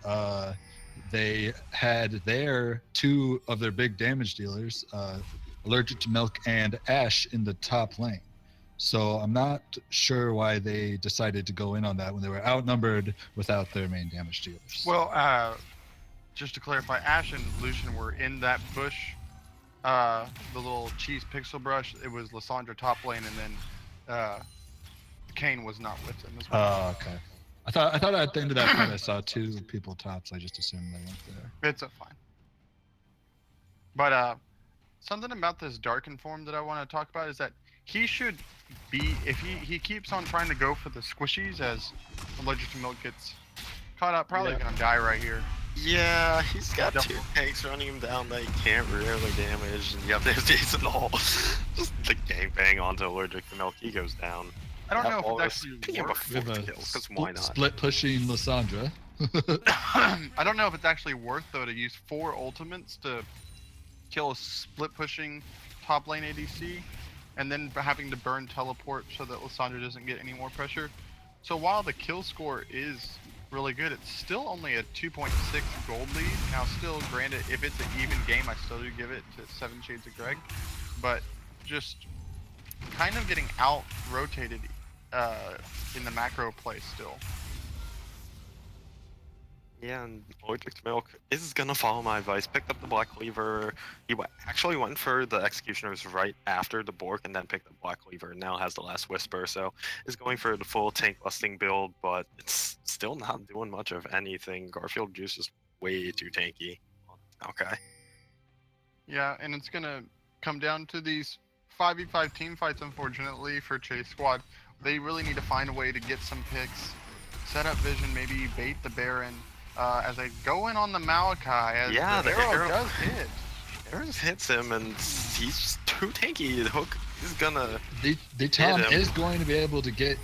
they had 2 of their big damage dealers, Allergic to Milk and Ashe, in the top lane. So I'm not sure why they decided to go in on that when they were outnumbered without their main damage dealers. Well, just to clarify, Ashe and Lucian were in that bush, the little cheese pixel brush. It was Lissandra top lane, and then Kane was not with them as well. Oh, okay. I thought at the end of that fight I saw 2 people tops. I just assumed they went there. It's a fine. But something about this Darken form that I want to talk about is that he should be, if he keeps on trying to go for the squishies as Allergic to Milk gets caught up, probably gonna die right here. Yeah, he's got Double. 2 tanks running him down that he can't really damage, and you have to have Jason all. Just the gangbang onto Allergic to Milk, he goes down. I don't That know if walrus it's picking actually up a worth. We have 4th a kill, because why not? split pushing Lissandra. I don't know if it's actually worth though to use 4 ultimates to kill a split pushing top lane ADC, and then having to burn teleport so that Lissandra doesn't get any more pressure. So while the kill score is really good, it's still only a 2.6 gold lead. Now, still, granted, if it's an even game, I still do give it to 7 Shades of Greg, but just kind of getting out rotated in the macro play still. Yeah, and Allergic to Milk is gonna follow my advice. Picked up the Black Cleaver. He actually went for the Executioners right after the Bork, and then picked up Black Cleaver, and now has the Last Whisper, so is going for the full tank busting build, but it's still not doing much of anything. Garfield Juice is way too tanky. Okay. Yeah, and it's gonna come down to these 5v5 team fights, unfortunately, for Chase Squad. They really need to find a way to get some picks, set up vision, maybe bait the Baron, as they go in on the Malachi, as Yeah, the the arrow arrow- does hit. Aaron hits him, and he's just too tanky. The hook is gonna. The Tom him. is going to be able to get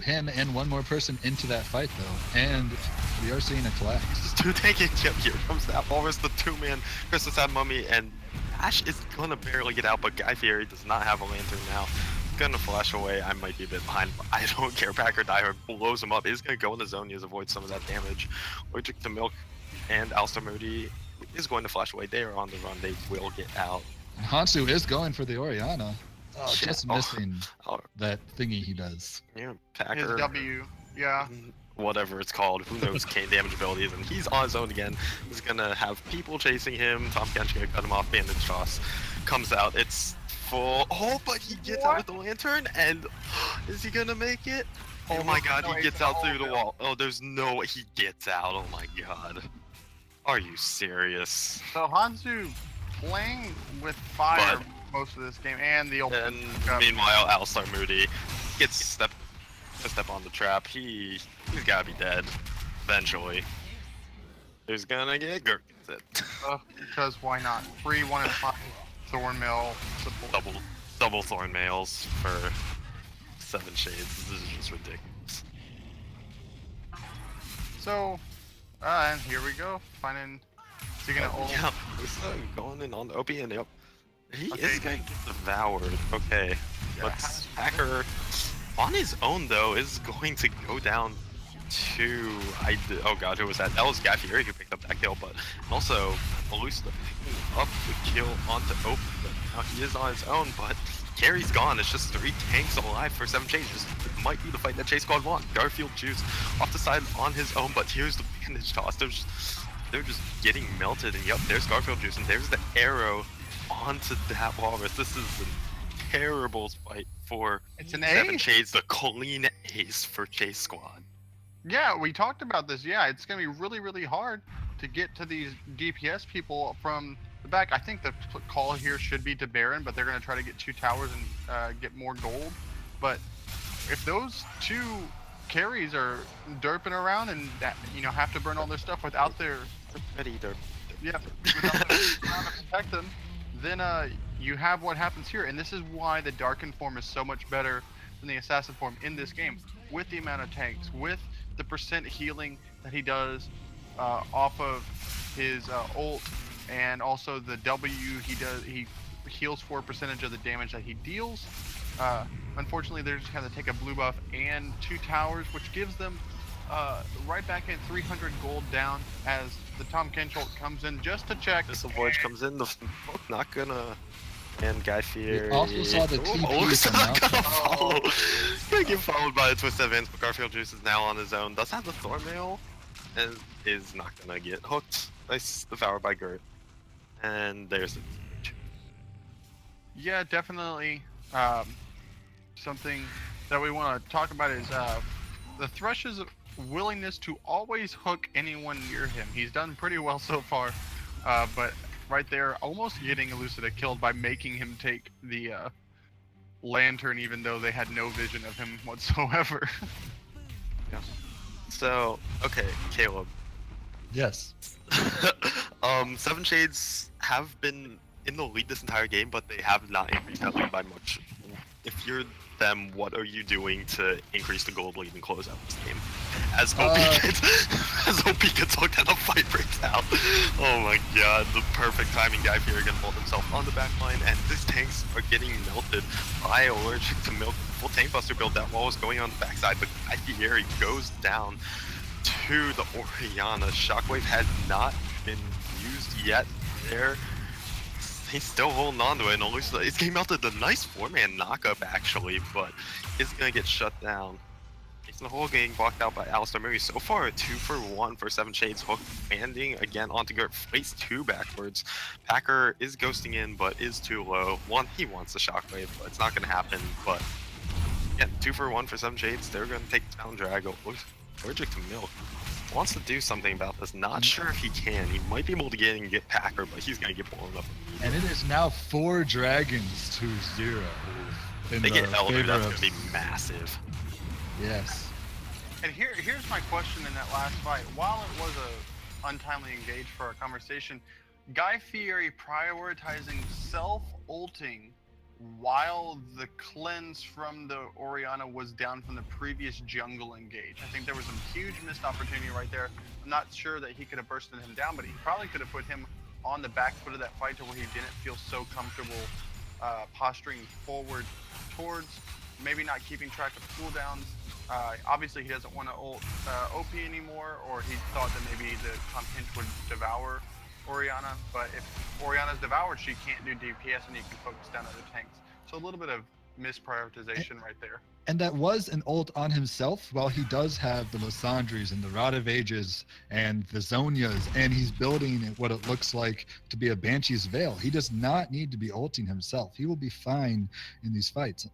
him and one more person into that fight though, and we are seeing a collapse. Just too tanky. Yep, here comes that Walrus, the two-man Christmas Ad Mummy, and Ash is gonna barely get out, but Guy Fieri does not have a lantern now. He's gonna flash away. I might be a bit behind, but I don't care. Packer Diehard blows him up. He's gonna go in the zone. He has avoid some of that damage. Allergic to Milk and Alstar Moody is going to flash away. They are on the run. They will get out. And Hansu is going for the Oriana. Oh, Shit. just Oh. missing Oh, that thingy he does. yeah, His Packer. W, yeah. Whatever it's called, who knows cane damage abilities, and he's on his own again. He's gonna have people chasing him. Tom Kench gonna cut him off. Bandage toss comes out. It's full. Oh, but he gets out with the lantern, and is he gonna make it? Oh my god, he gets out through the wall. Oh, there's no way he gets out. Oh my god. Are you serious? So Hansu playing with fire most of this game, and the old. And meanwhile, Alstar Moody gets a step on the trap. He's gotta be dead eventually. He's gonna get Gurkins it. Because why not? 3, 1, and 5 Thornmill support. Double thorn mails for 7 shades. This is just ridiculous. So, and here we go. Finding. Is he gonna ult? Yeah, he's going in on the OP, and yep. He Okay. is gonna get devoured. Okay, Yeah, let's Packer on his own though is going to go down to oh god, who was that? That was Guy Fieri who picked up that kill, but also Elusive picking up the kill onto Open. But now he is on his own, but Carry's gone. It's just 3 tanks alive for 7 changes. It might be the fight that Chase Squad want. Garfield Juice off the side on his own, but here's the bandage toss. They're just getting melted, and yep, there's Garfield Juice, and there's the arrow onto that Walrus. This is a terrible fight for It's an 7 ace. Shades, the clean ace for Chase Squad. Yeah, we talked about this. Yeah, it's gonna be really, really hard to get to these DPS people from the back. I think the call here should be to Baron, but they're gonna try to get 2 towers and get more gold. But if those 2 carries are derping around and that, have to burn all their stuff without their Ready, they're without their around to protect them, then you have what happens here. And this is why the Darkened form is so much better than the Assassin form in this game, with the amount of tanks, with the percent healing that he does off of his ult, and also the W he heals for a percentage of the damage that he deals. Unfortunately, they're just going to take a blue buff and 2 towers, which gives them right back at 300 gold down as the Tom Kench ult comes in just to check. this avoid comes in. The not gonna. And Guy Fieri. also saw the TP Looks come not out. gonna follow. Gonna get followed by a twist advance, but Garfield Juice is now on his own. Does have the Thornmail, and is not gonna get hooked. Nice devoured by Gert. And there's the Yeah, definitely. Something that we want to talk about is the Thrush's willingness to always hook anyone near him. He's done pretty well so far, but right there, almost getting Elucida killed by making him take the lantern, even though they had no vision of him whatsoever. So, okay, Caleb. Yes. 7 Shades have been in the lead this entire game, but they have not increased that lead by much. If you're them, what are you doing to increase the gold lead and close out this game? As OP gets hooked and the fight breaks out. Oh my god, the perfect timing. Guy Fieri gonna hold himself on the back line, and these tanks are getting melted by Allergic to Milk. Full tank buster build. That wall is going on the backside, but Guy Fieri goes down to the Oriana. Shockwave has not been used yet there. He's still holding on to it, and it's getting melted. The nice 4-man knockup, actually, but is going to get shut down. He's the whole getting blocked out by Alstar Moody. So far, a 2-for-1 for 7 Shades. Hook landing again onto Gert. Phase 2 backwards. Packer is ghosting in, but is too low. He wants the Shockwave, but it's not going to happen. But yeah, 2-for-1 for 7 Shades. They're going to take down Drag. Allergic to Milk. wants to do something about this. Not sure if he can. He might be able to get Packer, but he's gonna get blown up. And it is now 4 dragons to 0. In They get the Elder, favor that's of- gonna be massive. Yes. And here's my question in that last fight. While it was a untimely engage for our conversation, Guy Fieri prioritizing self-ulting while the cleanse from the Orianna was down from the previous jungle engage. I think there was some huge missed opportunity right there. I'm not sure that he could have bursted him down, but he probably could have put him on the back foot of that fight to where he didn't feel so comfortable posturing forward towards, maybe not keeping track of cooldowns. Obviously, he doesn't want to ult OP anymore, or he thought that maybe the Tom Pinch would devour Orianna, but if Orianna's devoured, she can't do DPS and you can focus down other tanks. So a little bit of misprioritization right there. And that was an ult on himself, while he does have the Lysandres and the Rod of Ages and the Zonias, and he's building what it looks like to be a Banshee's Veil. He does not need to be ulting himself. He will be fine in these fights.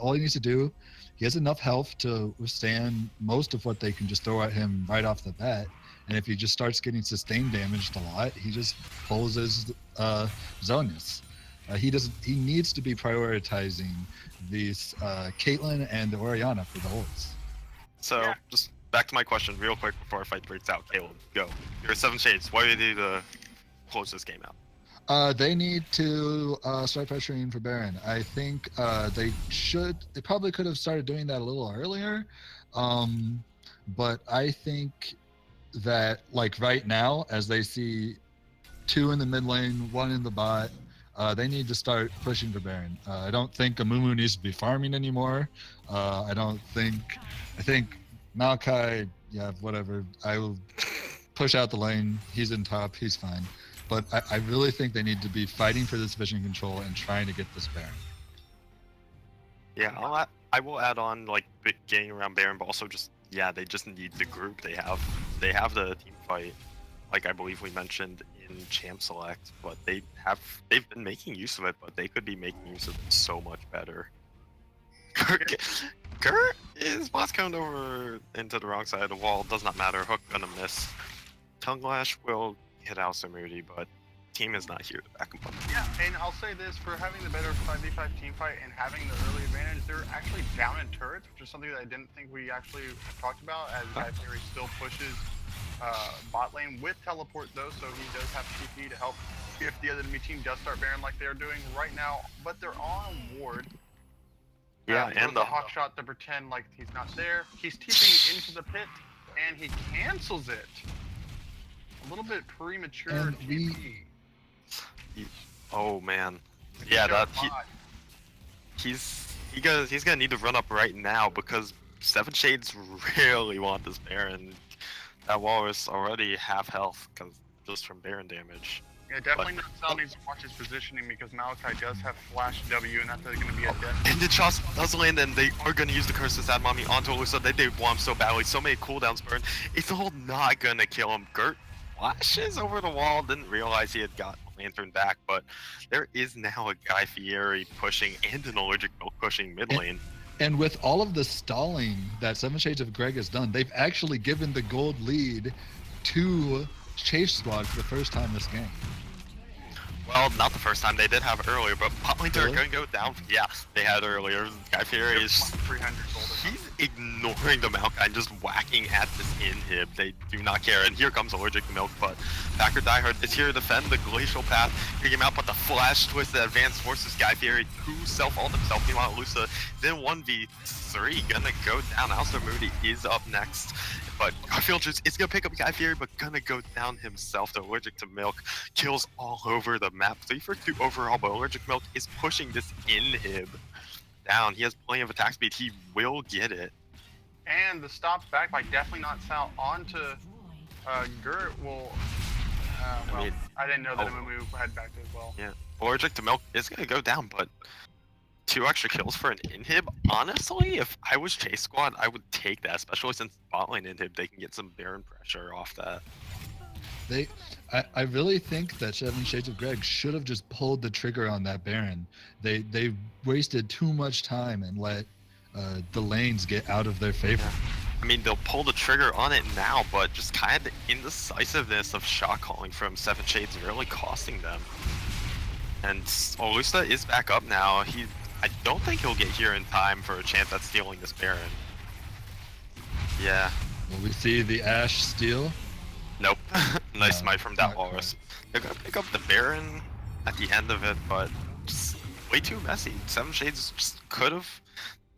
All he needs to do, he has enough health to withstand most of what they can just throw at him right off the bat. And if he just starts getting sustained damaged a lot, he just pulls his Zonias. He needs to be prioritizing these Caitlyn and the Orianna for the ults. So, Yeah. just back to my question real quick before our fight breaks out. Caleb, go. You're 7 Shades. What do you do to close this game out? They need to start pressuring for Baron. I think they probably could have started doing that a little earlier. But I think that, like, right now, as they see 2 in the mid lane, 1 in the bot, they need to start pushing for Baron. I don't think Amumu needs to be farming anymore. I think Maokai, yeah, whatever. I will push out the lane. He's in top. He's fine. But I really think they need to be fighting for this vision control and trying to get this Baron. Yeah, I will add on, like, getting around Baron, but also just, yeah, they just need the group they have. They have the team fight, like I believe we mentioned in Champ Select, but they've been making use of it, but they could be making use of it so much better. Gert is boss coming over into the wrong side of the wall. Does not matter. Hook gonna miss. Tongue Lash will hit out Samudi, but team is not here to back him up. Yeah, and I'll say this, for having the better 5v5 team fight and having the early advantage, they're actually down in turrets, which is something that I didn't think we actually talked about, as Guy Fieri still pushes bot lane with teleport though, so he does have TP to help if the other enemy team does start Baron like they're doing right now, but they're on ward. Yeah, and the hawk shot to pretend like he's not there. He's TPing into the pit, and he cancels it. A little bit premature And TP. Oh man, yeah, that he's gonna need to run up right now because 7 Shades really want this Baron. That Walrus already half health because just from Baron damage. Yeah, definitely not needs to watch his positioning because Malachi does have flash W, and that's going to be a death. And the shots does land, and they are gonna use the curse to Sad Mommy onto Alusa. They want him so badly, so many cooldowns burned. It's all not gonna kill him. Gert flashes over the wall, didn't realize he had got Lantern back, but there is now a Guy Fieri pushing and an Allergic Milk pushing mid lane. And with all of the stalling that 7 Shades of Greg has done, they've actually given the gold lead to Chase Squad for the first time this game. Well, not the first time. They did have it earlier, but bot lanes are Really? going to go down. Yeah, they had earlier. Guy Fieri is 300 gold. he's ignoring the Maokai and just whacking at this inhib. They do not care. And here comes Allergic Milk, but Packer Diehard is here to defend the glacial path. Figure him out, but the flash twist that advanced forces Guy Fieri to self-ult himself. Meanwhile, Lusa then 1v3 gonna go down. Alistair Moody is up next. But Garfield just is gonna pick up Guy Fieri, but gonna go down himself. To Allergic to Milk, kills all over the map. 3 for 2 overall, but Allergic Milk is pushing this inhib down. He has plenty of attack speed. He will get it. And the stop back by definitely not Sal onto Gert will. Well, I didn't know that Amumu had backed as well. Yeah, Allergic to Milk is gonna go down, but 2 extra kills for an inhib. Honestly, if I was Chase Squad, I would take that, especially since bot lane inhib, they can get some Baron pressure off that. I really think that 7 Shades of Greg should have just pulled the trigger on that Baron. They wasted too much time and let the lanes get out of their favor. I mean, they'll pull the trigger on it now, but just kind of the indecisiveness of shot calling from Seven Shades really costing them. And Olusta is back up now. I don't think he'll get here in time for a chance at stealing this Baron. Yeah. Will we see the Ash steal? Nope. Nice No, smite from it's that not Walrus. They're gonna pick up the Baron at the end of it, but just way too messy. Seven Shades just could have.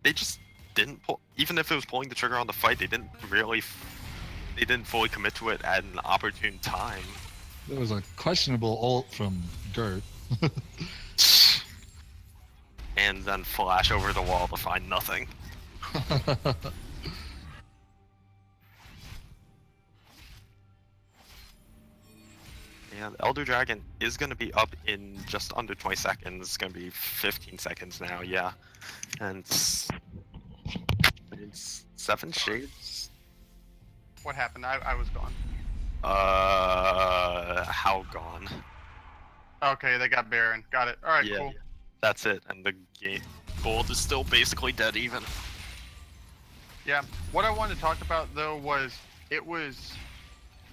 They just didn't pull. Even if it was pulling the trigger on the fight, they didn't really. They didn't fully commit to it at an opportune time. There was a questionable ult from Gert. And then flash over the wall to find nothing. Yeah, the Elder Dragon is going to be up in just under 20 seconds. It's going to be 15 seconds now, yeah. And it's Seven Shades. What happened? I was gone. How gone? Okay, they got Baron. Got it. All right, Yeah. cool. That's it, and the game gold is still basically dead even. Yeah. What I wanted to talk about though was it was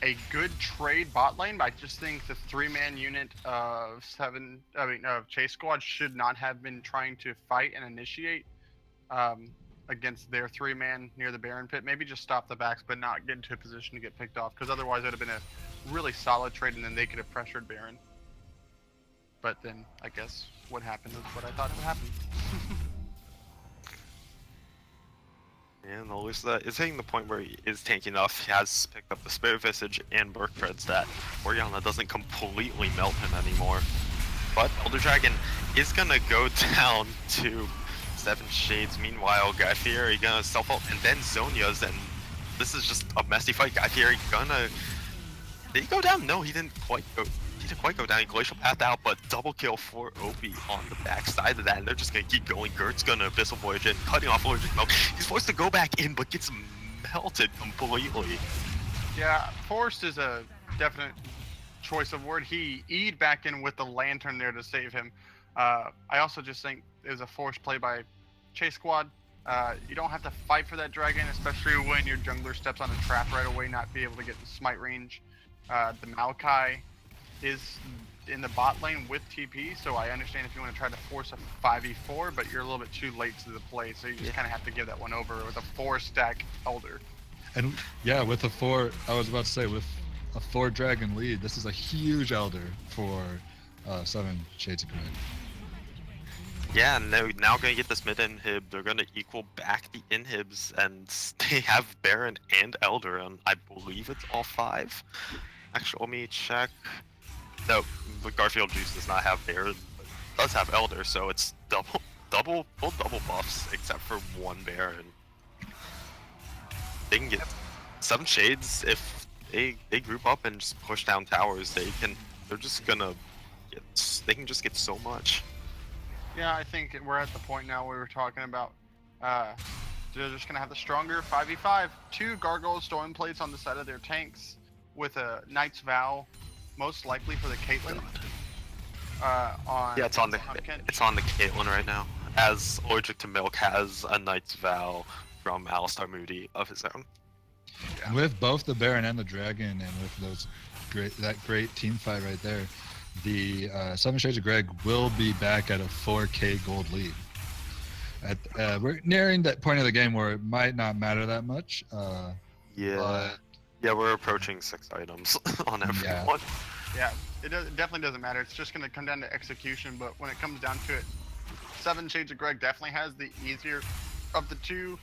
a good trade bot lane, but I just think the 3-man unit of Chase Squad should not have been trying to fight and initiate against their 3-man near the Baron pit. Maybe just stop the backs, but not get into a position to get picked off, because otherwise it would have been a really solid trade, and then they could have pressured Baron. But then I guess what happened is what I thought would happen. And Alusa is hitting the point where he is tanky enough. He has picked up the Spirit Visage and Berk Threads that Oriana doesn't completely melt him anymore. But Elder Dragon is gonna go down to Seven Shades. Meanwhile, Guy Fieri gonna self-ult and then Zonia's, and this is just a messy fight. Guy Fieri gonna... Did he go down? No, he didn't quite go... He didn't quite go down. He glacial pathed out, but double kill for Opie on the backside of that, and they're just gonna keep going. Gert's gonna Abyssal Voyage in, cutting off Allergic Milk. He's forced to go back in, but gets melted completely. Yeah, forced is a definite choice of word. He E'd back in with the lantern there to save him. I also just think it was a forced play by Chase Squad. You don't have to fight for that dragon, especially when your jungler steps on a trap right away, not be able to get in smite range. The Maokai is in the bot lane with TP, so I understand if you want to try to force a 5v4, but you're a little bit too late to the play, so you just kind of have to give that one over with a 4-stack Elder. And yeah, with a 4, I was about to say, with a 4 dragon lead, this is a huge Elder for Seven Shades of Grey. Yeah, and they're now gonna get this mid inhib. They're gonna equal back the inhibs, and they have Baron and Elder, and I believe it's all 5. Actually, let me check. No, but Garfield Juice does not have Baron, but does have Elder, so it's full double buffs, except for 1 Baron. They can get 7 Shades if they group up and just push down towers. They're just gonna they can just get so much. Yeah, I think we're at the point now where we're talking about they're just going to have the stronger 5v5. 2 Gargoyle Storm Plates on the side of their tanks with a Knight's Vow, most likely for the Caitlyn. Yeah, it's on the Caitlyn right now, as Allergic to Milk has a Knight's Vow from Alistar Moody of his own. And with both the Baron and the Dragon, and with that great team fight right there, the Seven Shades of Greg will be back at a 4K gold lead. We're nearing that point of the game where it might not matter that much. Yeah, we're approaching 6 items on everyone. Yeah, it definitely doesn't matter. It's just going to come down to execution, but when it comes down to it, Seven Shades of Greg definitely has the easier of the 2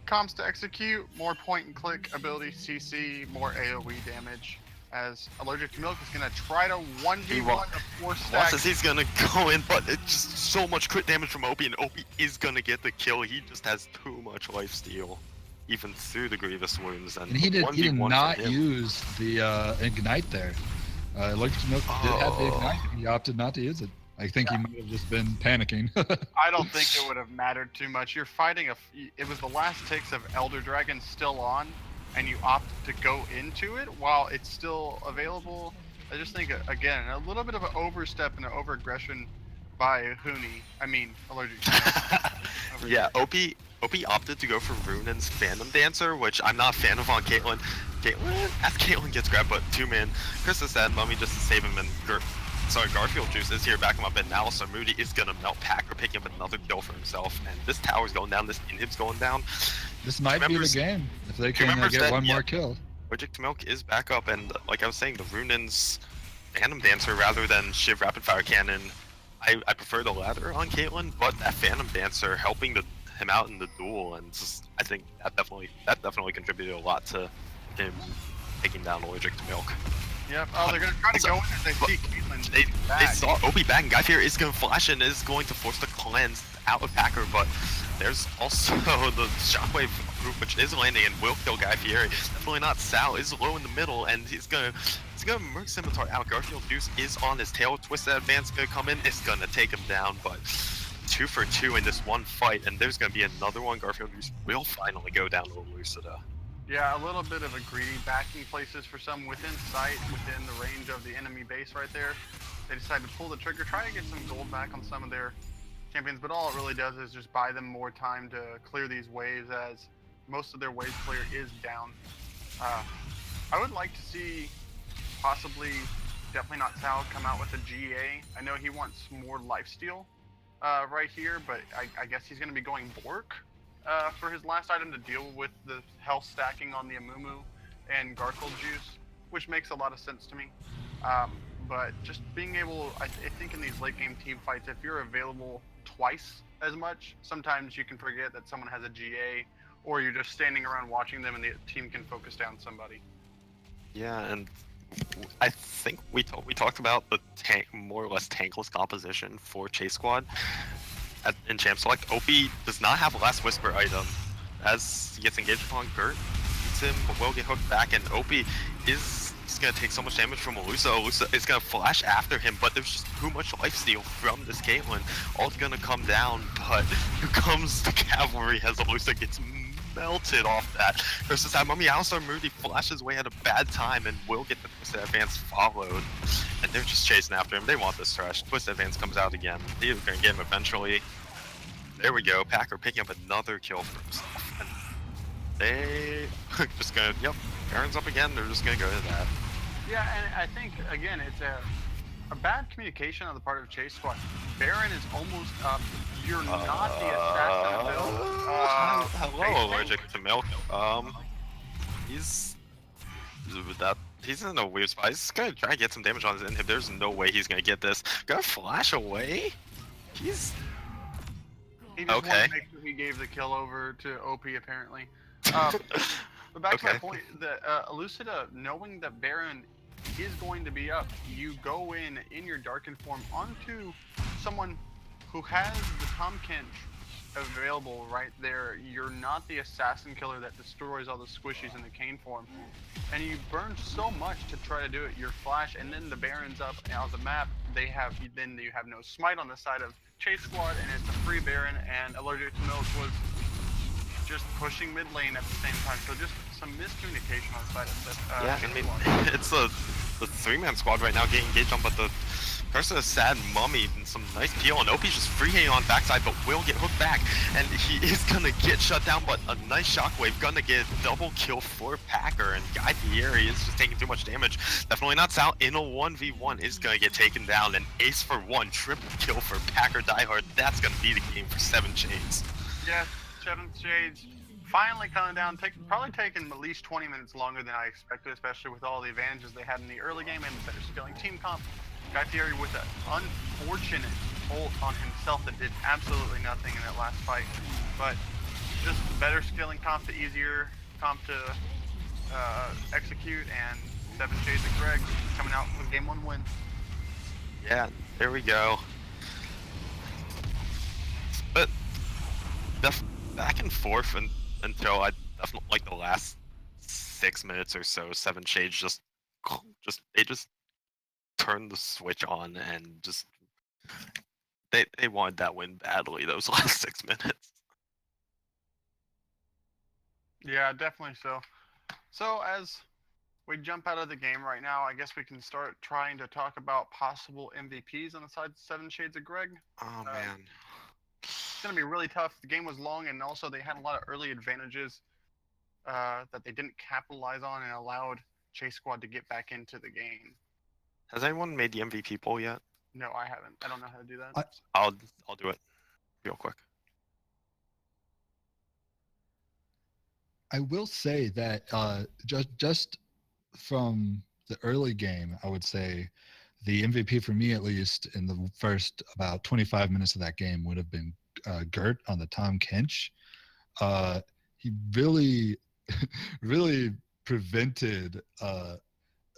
comps to execute. More point and click ability, CC, more AoE damage. As Allergic to Milk is going to try to 1v1 a 4-stack. Once he's gonna go in, but it's just so much crit damage from Opie, and Opie is gonna get the kill. He just has too much lifesteal, even through the Grievous Wounds. And he did 1v1 not from him. use the Ignite there. Allergic to Milk did have the Ignite. He opted not to use it. I think he might have just been panicking. I don't think it would have mattered too much. You're fighting it was the last ticks of Elder Dragon still on, and you opt to go into it while it's still available. I just think, again, a little bit of an overstep and an over-aggression by Hooney. I mean, allergic to milk. Over Yeah, here. OP opted to go for Runan's Phantom Dancer, which I'm not a fan of on Caitlyn. As Caitlyn gets grabbed, but 2-man. Chris has said Mummy just to save him, and Garfield Juice is here to back him up, and now so Moody is gonna melt Packer, picking up another kill for himself, and this tower's going down, this inhib's going down. This might be the game if they can remembers get that- one yeah. more kill. Allergic to Milk is back up, and like I was saying, the Runan's Phantom Dancer rather than Shiv Rapid Fire Cannon, I prefer the latter on Caitlyn, but that Phantom Dancer helping him out in the duel, and I think that definitely contributed a lot to him taking down Allergic to Milk. Yep. Oh, they're gonna try to go in as they see Caitlyn. They back. saw Obi back, and Guy Fieri is going to flash and is going to force the cleanse out of Packer, but there's also the Shockwave group, which is landing and will kill Guy Fieri. Definitely not. Sal is low in the middle, and he's gonna Merc Scimitar out. Garfield Juice is on his tail. Twisted Advance gonna come in. It's gonna take him down, but 2 for 2 in this one fight, and there's gonna be another one. Garfield Juice will finally go down to Lucida. Yeah, a little bit of a greedy backing places for some within sight, within the range of the enemy base right there. They decide to pull the trigger, try to get some gold back on some of their champions, but all it really does is just buy them more time to clear these waves, as most of their wave clear is down. I would like to see possibly, definitely not Sal, come out with a GA. I know he wants more lifesteal right here, but I guess he's going to be going Bork for his last item to deal with the health stacking on the Amumu and Garfield Juice, which makes a lot of sense to me. But just being able, I think in these late game team fights, if you're available twice as much, sometimes you can forget that someone has a GA, or you're just standing around watching them and the team can focus down somebody. Yeah, and I think we talked about the more or less tankless composition for Chase Squad in Champ Select. OP does not have a Last Whisper item. As he gets engaged upon Gert, beats him, but will get hooked back, and OP is going to take so much damage from Alusa. Alusa is going to flash after him, but there's just too much lifesteal from this Caitlyn. All's going to come down, but here comes the cavalry as Alusa gets melted off that. Versus that Mummy Alistar Moody flashes away at a bad time and will get the Twisted Advance followed. And they're just chasing after him. They want this trash. Twisted Advance comes out again. He's going to get him eventually. There we go. Packer picking up another kill for himself. And they just going to, yep, Aaron's up again. They're just going to go to that. Yeah, and I think, again, it's a bad communication on the part of Chase Squad. Baron is almost up. You're not the assassin build. Hello, Allergic to Milk. He's in a weird spot. He's gonna try to get some damage on his inhib. There's no way he's gonna get this. Gonna flash away. He just Okay. wanted to make sure he gave the kill over to OP apparently. But back to my point, that Elucida, knowing that Baron is going to be up, you go in your darkened form onto someone who has the Tom Kench available right there. You're not the assassin killer that destroys all the squishies in the cane form, and you burn so much to try to do it. Your flash, and then the Baron's up on the map. Then you have no smite on the side of Chase Squad, and it's a free Baron. And Allergic to Milk was just pushing mid lane at the same time. So just some miscommunication on the side of Yeah, I mean, it's the 3-man squad right now getting engaged on, but the person is Sad Mummy and some nice peel, and OP's just free hitting on backside, but will get hooked back, and he is gonna get shut down, but a nice shockwave gonna get a double kill for Packer, and Guy Fieri is just taking too much damage. Definitely not Sal in a 1v1 is gonna get taken down, and ace for 1, triple kill for Packer Diehard. That's gonna be the game for 7 Shades. Yeah, 7 Shades finally coming down, probably taking at least 20 minutes longer than I expected, especially with all the advantages they had in the early game and the better scaling team comp. Guy Fieri with an unfortunate ult on himself that did absolutely nothing in that last fight. But just better scaling comp, the easier comp to execute, and 7 Shades of Greg coming out with game 1 win. Yeah, there we go. But back and forth until I definitely like the last 6 minutes or so. 7 Shades they just turned the switch on and just they wanted that win badly those last 6 minutes. Yeah, definitely so. So as we jump out of the game right now, I guess we can start trying to talk about possible MVPs on the side of Seven Shades of Greg. Oh man. It's going to be really tough. The game was long, and also they had a lot of early advantages that they didn't capitalize on and allowed Chase Squad to get back into the game. Has anyone made the MVP poll yet? No, I haven't. I don't know how to do that. I'll do it real quick. I will say that just from the early game, I would say the MVP for me, at least in the first about 25 minutes of that game, would have been Gert on the Tom Kench. He really, really prevented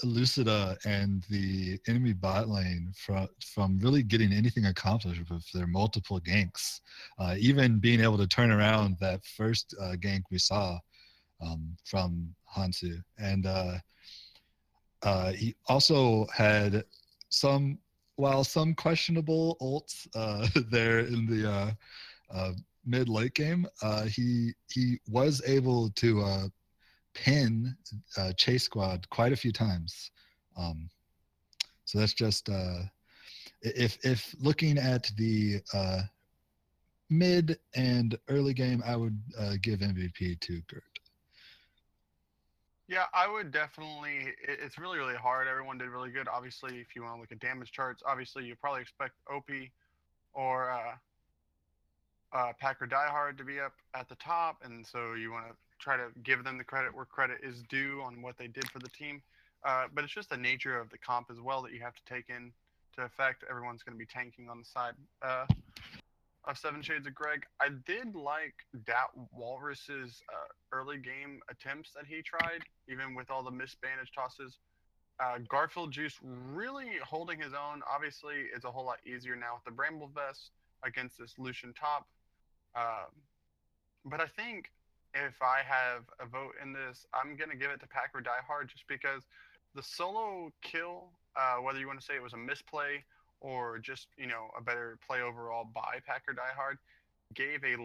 Elucida and the enemy bot lane from really getting anything accomplished with their multiple ganks. Even being able to turn around that first gank we saw from Hansu. And he also had some questionable ults there in the mid late game. He was able to pin Chase Squad quite a few times. So that's just if looking at the mid and early game, I would give MVP to Gert. Yeah, I would definitely. It's really, really hard. Everyone did really good. Obviously, if you want to look at damage charts, obviously you probably expect OP or Packer Diehard to be up at the top, and so you want to try to give them the credit where credit is due on what they did for the team. But it's just the nature of the comp as well that you have to take in to effect. Everyone's going to be tanking on the side of Seven Shades of Greg. I did like Dat Walrus's early game attempts that he tried, even with all the missed bandage tosses. Garfield Juice really holding his own. Obviously, it's a whole lot easier now with the Bramble Vest against this Lucian top. But I think if I have a vote in this, I'm going to give it to Packer Diehard just because the solo kill, whether you want to say it was a misplay or just, a better play overall by Packer Diehard, gave a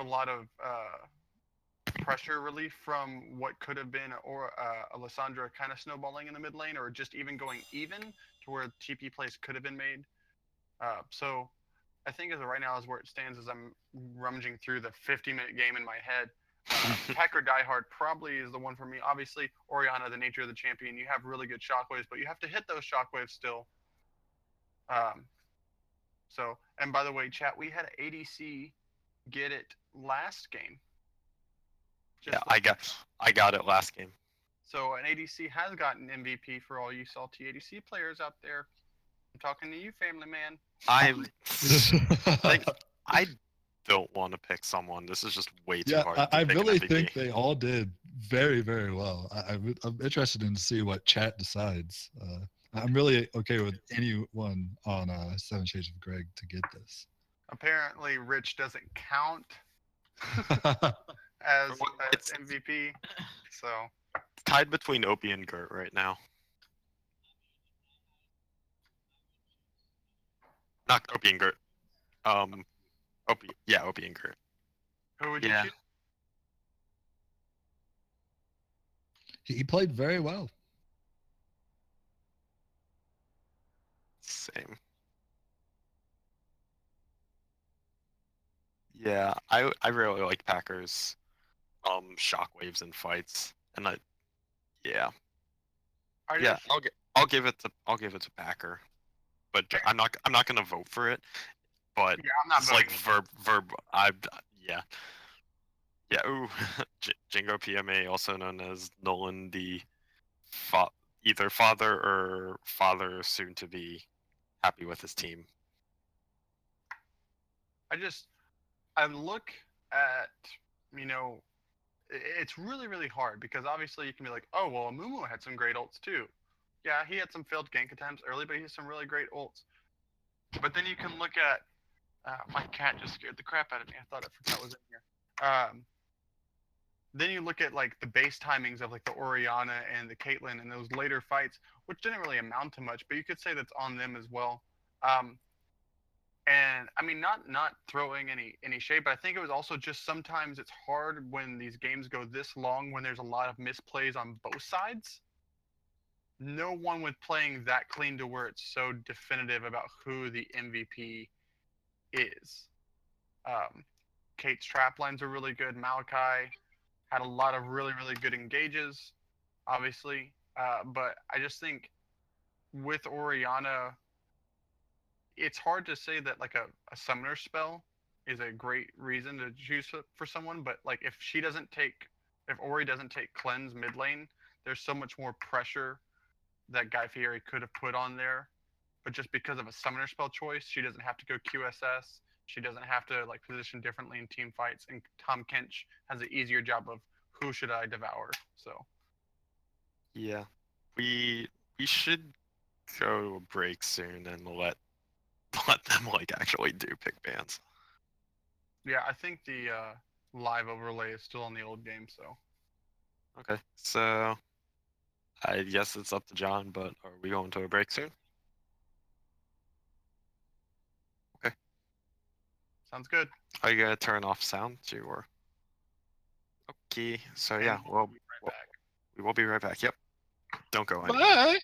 lot of pressure relief from what could have been or Alessandra kind of snowballing in the mid lane or just even going even to where TP plays could have been made. So I think as of right now is where it stands as I'm rummaging through the 50-minute game in my head. Packer Diehard probably is the one for me. Obviously, Oriana, the nature of the champion, you have really good shockwaves, but you have to hit those shockwaves still. And by the way, chat, we had ADC get it last game. Yeah, I got it last game. So an ADC has gotten MVP for all you salty ADC players out there. I'm talking to you, family man. I don't want to pick someone. This is just way too hard. I pick an really MVP. think they all did very, very well. I'm interested in to see what chat decides. I'm really okay with anyone on Seven Shades of Greg to get this. Apparently, Rich doesn't count as MVP. So It's tied between Opie and Gert right now. Not Opie and Gert. Opie. Yeah, Opie and Gert. who would you Yeah. choose? He played very well. Same. Yeah, I really like Packers shockwaves in fights. And yeah. I'll give it to Packer. But I'm not gonna vote for it. But Yeah, I'm not it's like voting. verb yeah. Yeah, ooh. Jingo PMA, also known as Nolan the either father or father soon to be happy with his team. I look at, it's really, really hard because obviously you can be like, oh, well, Amumu had some great ults too. Yeah, he had some failed gank attempts early, but he has some really great ults. But then you can look at, my cat just scared the crap out of me. I thought I forgot was in here. Then you look at like the base timings of like the Oriana and the Caitlyn and those later fights, which didn't really amount to much, but you could say that's on them as well. And I mean, not throwing any shade, but I think it was also just sometimes it's hard when these games go this long when there's a lot of misplays on both sides. No one was playing that clean to where it's so definitive about who the MVP is. Kate's trap lines are really good. Malachi had a lot of really good engages, obviously. But I just think with Oriana, it's hard to say that like a summoner spell is a great reason to choose for someone, but like if Ori doesn't take cleanse mid lane, there's so much more pressure that Guy Fieri could have put on there. But just because of a summoner spell choice, she doesn't have to go QSS. She doesn't have to like position differently in team fights. And Tom Kench has an easier job of who should I devour. So Yeah, we should go to a break soon and let them like actually do pick bands. yeah, I think the live overlay is still on the old game. So Okay, so I guess it's up to John, but are we going to a break soon? sounds good. Are you gonna turn off sound too, or? Okay, so yeah, And well, we'll be right back. we will be right back. Yep, don't go anywhere. Bye.